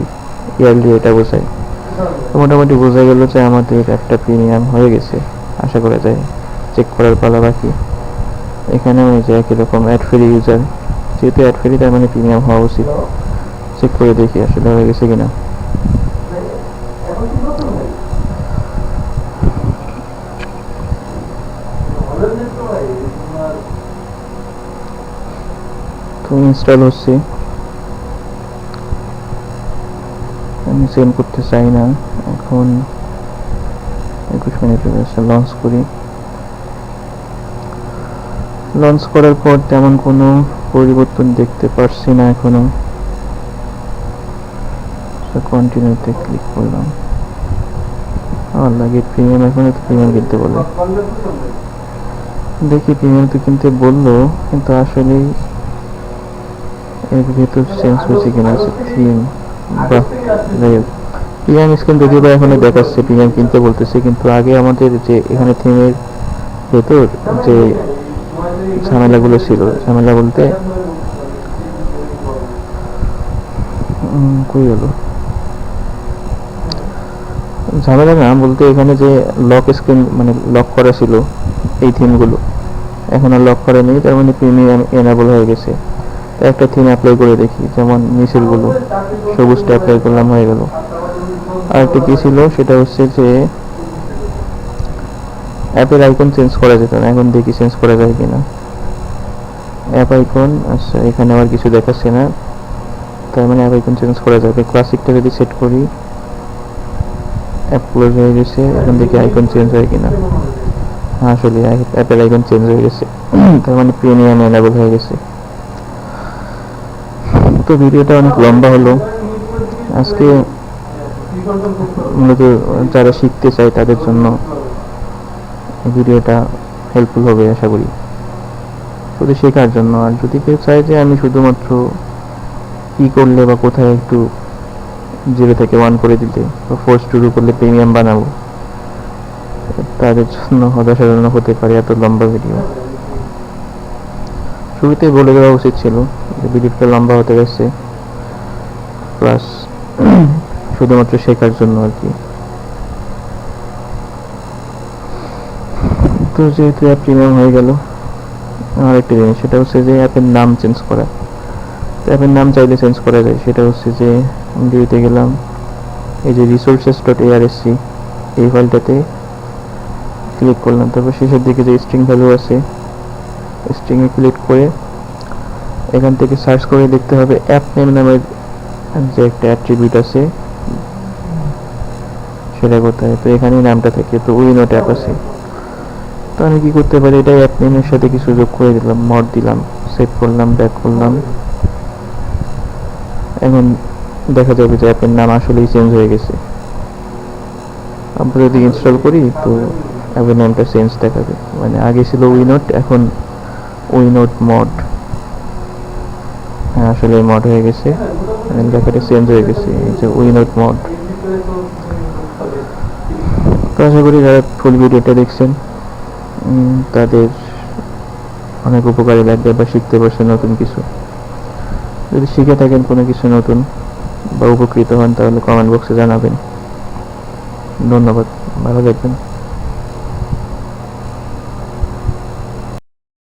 ইয়ারলি, এটা বোঝায়। তো মোটামুটি বোঝা গেল যে আমাদের একটা প্রিমিয়াম হয়ে গেছে, আশা করা যায়। চেক করার পালা বাকি। এখানে ওই যে একই রকম অ্যাড ফ্রি ইউজার, যেহেতু অ্যাড ফ্রি তার মানে প্রিমিয়াম হওয়া উচিত। চেক করে দেখি আসলে হয়ে গেছে কিনা। তো ইনস্টল হচ্ছে, আমি সেন্ড করতে চাই না এখন। 21 মিনিট হয়ে গেছে, লঞ্চ করি। লঞ্চ করার পর তেমন কোনো পরিবর্তন দেখতে পারছি না এখনো। কন্টিনিউতে ক্লিক করলাম। লাগে প্রিমিয়াম, এখনো তো প্রিমিয়াম কিনতে বলে। দেখি প্রিমিয়াম তো কিনতে বললো, কিন্তু আসলে এর ভেতর চেঞ্জ হয়েছে কিনা, আছে থিম বা প্রিমিয়াম স্ক্রিন যদিও বা এখানে দেখাচ্ছে প্রিমিয়াম কিনতে বলতেছে, কিন্তু আগে আমাদের যে এখানে থিমের ভেতর যে ঝামেলাগুলো ছিল, ঝামেলা বলতে কই হলো, ঝামেলা না বলতে এখানে যে লক স্ক্রিন মানে লক করা ছিল এই থিমগুলো, এখন আর লক করা নেই, তার মানে প্রিমিয়াম এনাবল হয়ে গেছে। তো একটা থিম অ্যাপ্লাই করে দেখি, যেমন মিছিলগুলো, সবুজটা অ্যাপ্লাই করলাম, হয়ে গেল। আর একটা কি ছিল, সেটা হচ্ছে যে অ্যাপের আইকন চেঞ্জ করা যেত না, এখন দেখি চেঞ্জ করা যায় কিনা। অ্যাপ আইকন, আচ্ছা এখানে আবার কিছু দেখাচ্ছে না, তার মানে অ্যাপ আইকন চেঞ্জ করা যাবে। ক্লাসিকটা যদি সেট করি, অ্যাপ ক্লোজ হয়ে গেছে, এখন দেখি আইকন চেঞ্জ হয় কিনা। হ্যাঁ, আসলে অ্যাপের আইকন চেঞ্জ হয়ে গেছে, তার মানে প্রিমিয়াম এনাবল হয়ে গেছে। তো ভিডিওটা অনেক লম্বা হলো আজকে, মূলত যারা শিখতে চায় তাদের জন্য এই ভিডিওটা হেল্পফুল হবে আশা করি, শুধু শেখার জন্য। আর যদি কেউ চায় যে আমি শুধুমাত্র কি করলে বা কোথায় একটু 0 থেকে 1 করে দিতে বা ফোর্স শুরু করলে প্রিমিয়াম বানাবো, তাদের জন্য হতাশাজনক হতে পারে এত লম্বা ভিডিও। শুরুতেই বলে দেওয়া উচিত ছিল যে ভিডিওটা লম্বা হতে গেছে, প্লাস শুধুমাত্র শেখার জন্য আর কি। তো যেহেতু অ্যাপ প্রিমিয়াম হয়ে গেল, আর একটা জিনিস, সেটা হচ্ছে যে অ্যাপের নাম চেঞ্জ করা। তো অ্যাপের নাম চাইলে চেঞ্জ করা যায়, সেটা হচ্ছে যে আমি দিতে গেলাম, এই যে resources.arsc, এই ফাইলটাতে ক্লিক করলাম, তারপর শেষের দিকে যে স্ট্রিং ভ্যালু আছে, স্ট্রিংয়ে ক্লিক করে এখান থেকে সার্চ করে দেখতে হবে অ্যাপ নেম নামের যে একটা অ্যাট্রিবিউট আছে সেটা কোথায়। তো এখানেই নামটা থাকে, তো উইনোট অ্যাপ আছে। তো আমি কি করতে পারি, এটা অ্যাপ নেমের সাথে কিছু যোগ করে দিলাম, মড দিলাম, সেভ করলাম, ব্যাক করলাম। এখন দেখা যাবে যে অ্যাপের নাম আসলেই চেঞ্জ হয়ে গেছে। আমরা যদি ইনস্টল করি তো অ্যাপের নামটা চেঞ্জ দেখাবে, মানে আগে ছিল উইনোট, এখন উইনোট মড। হ্যাঁ, আসলে মড হয়ে গেছে, লেখাটা চেঞ্জ হয়ে গেছে, এই যে উইনোট মড। তো আশা করি যারা ফুল ভিডিওটা দেখছেন তাদের অনেক উপকারে লাগবে বা শিখতে পারছেন নতুন কিছু। যদি শিখে থাকেন কোনো কিছু নতুন, বা উপকৃত হন তাহলে কমেন্ট বক্সে জানাবেন। ধন্যবাদ, ভালো থাকবেন।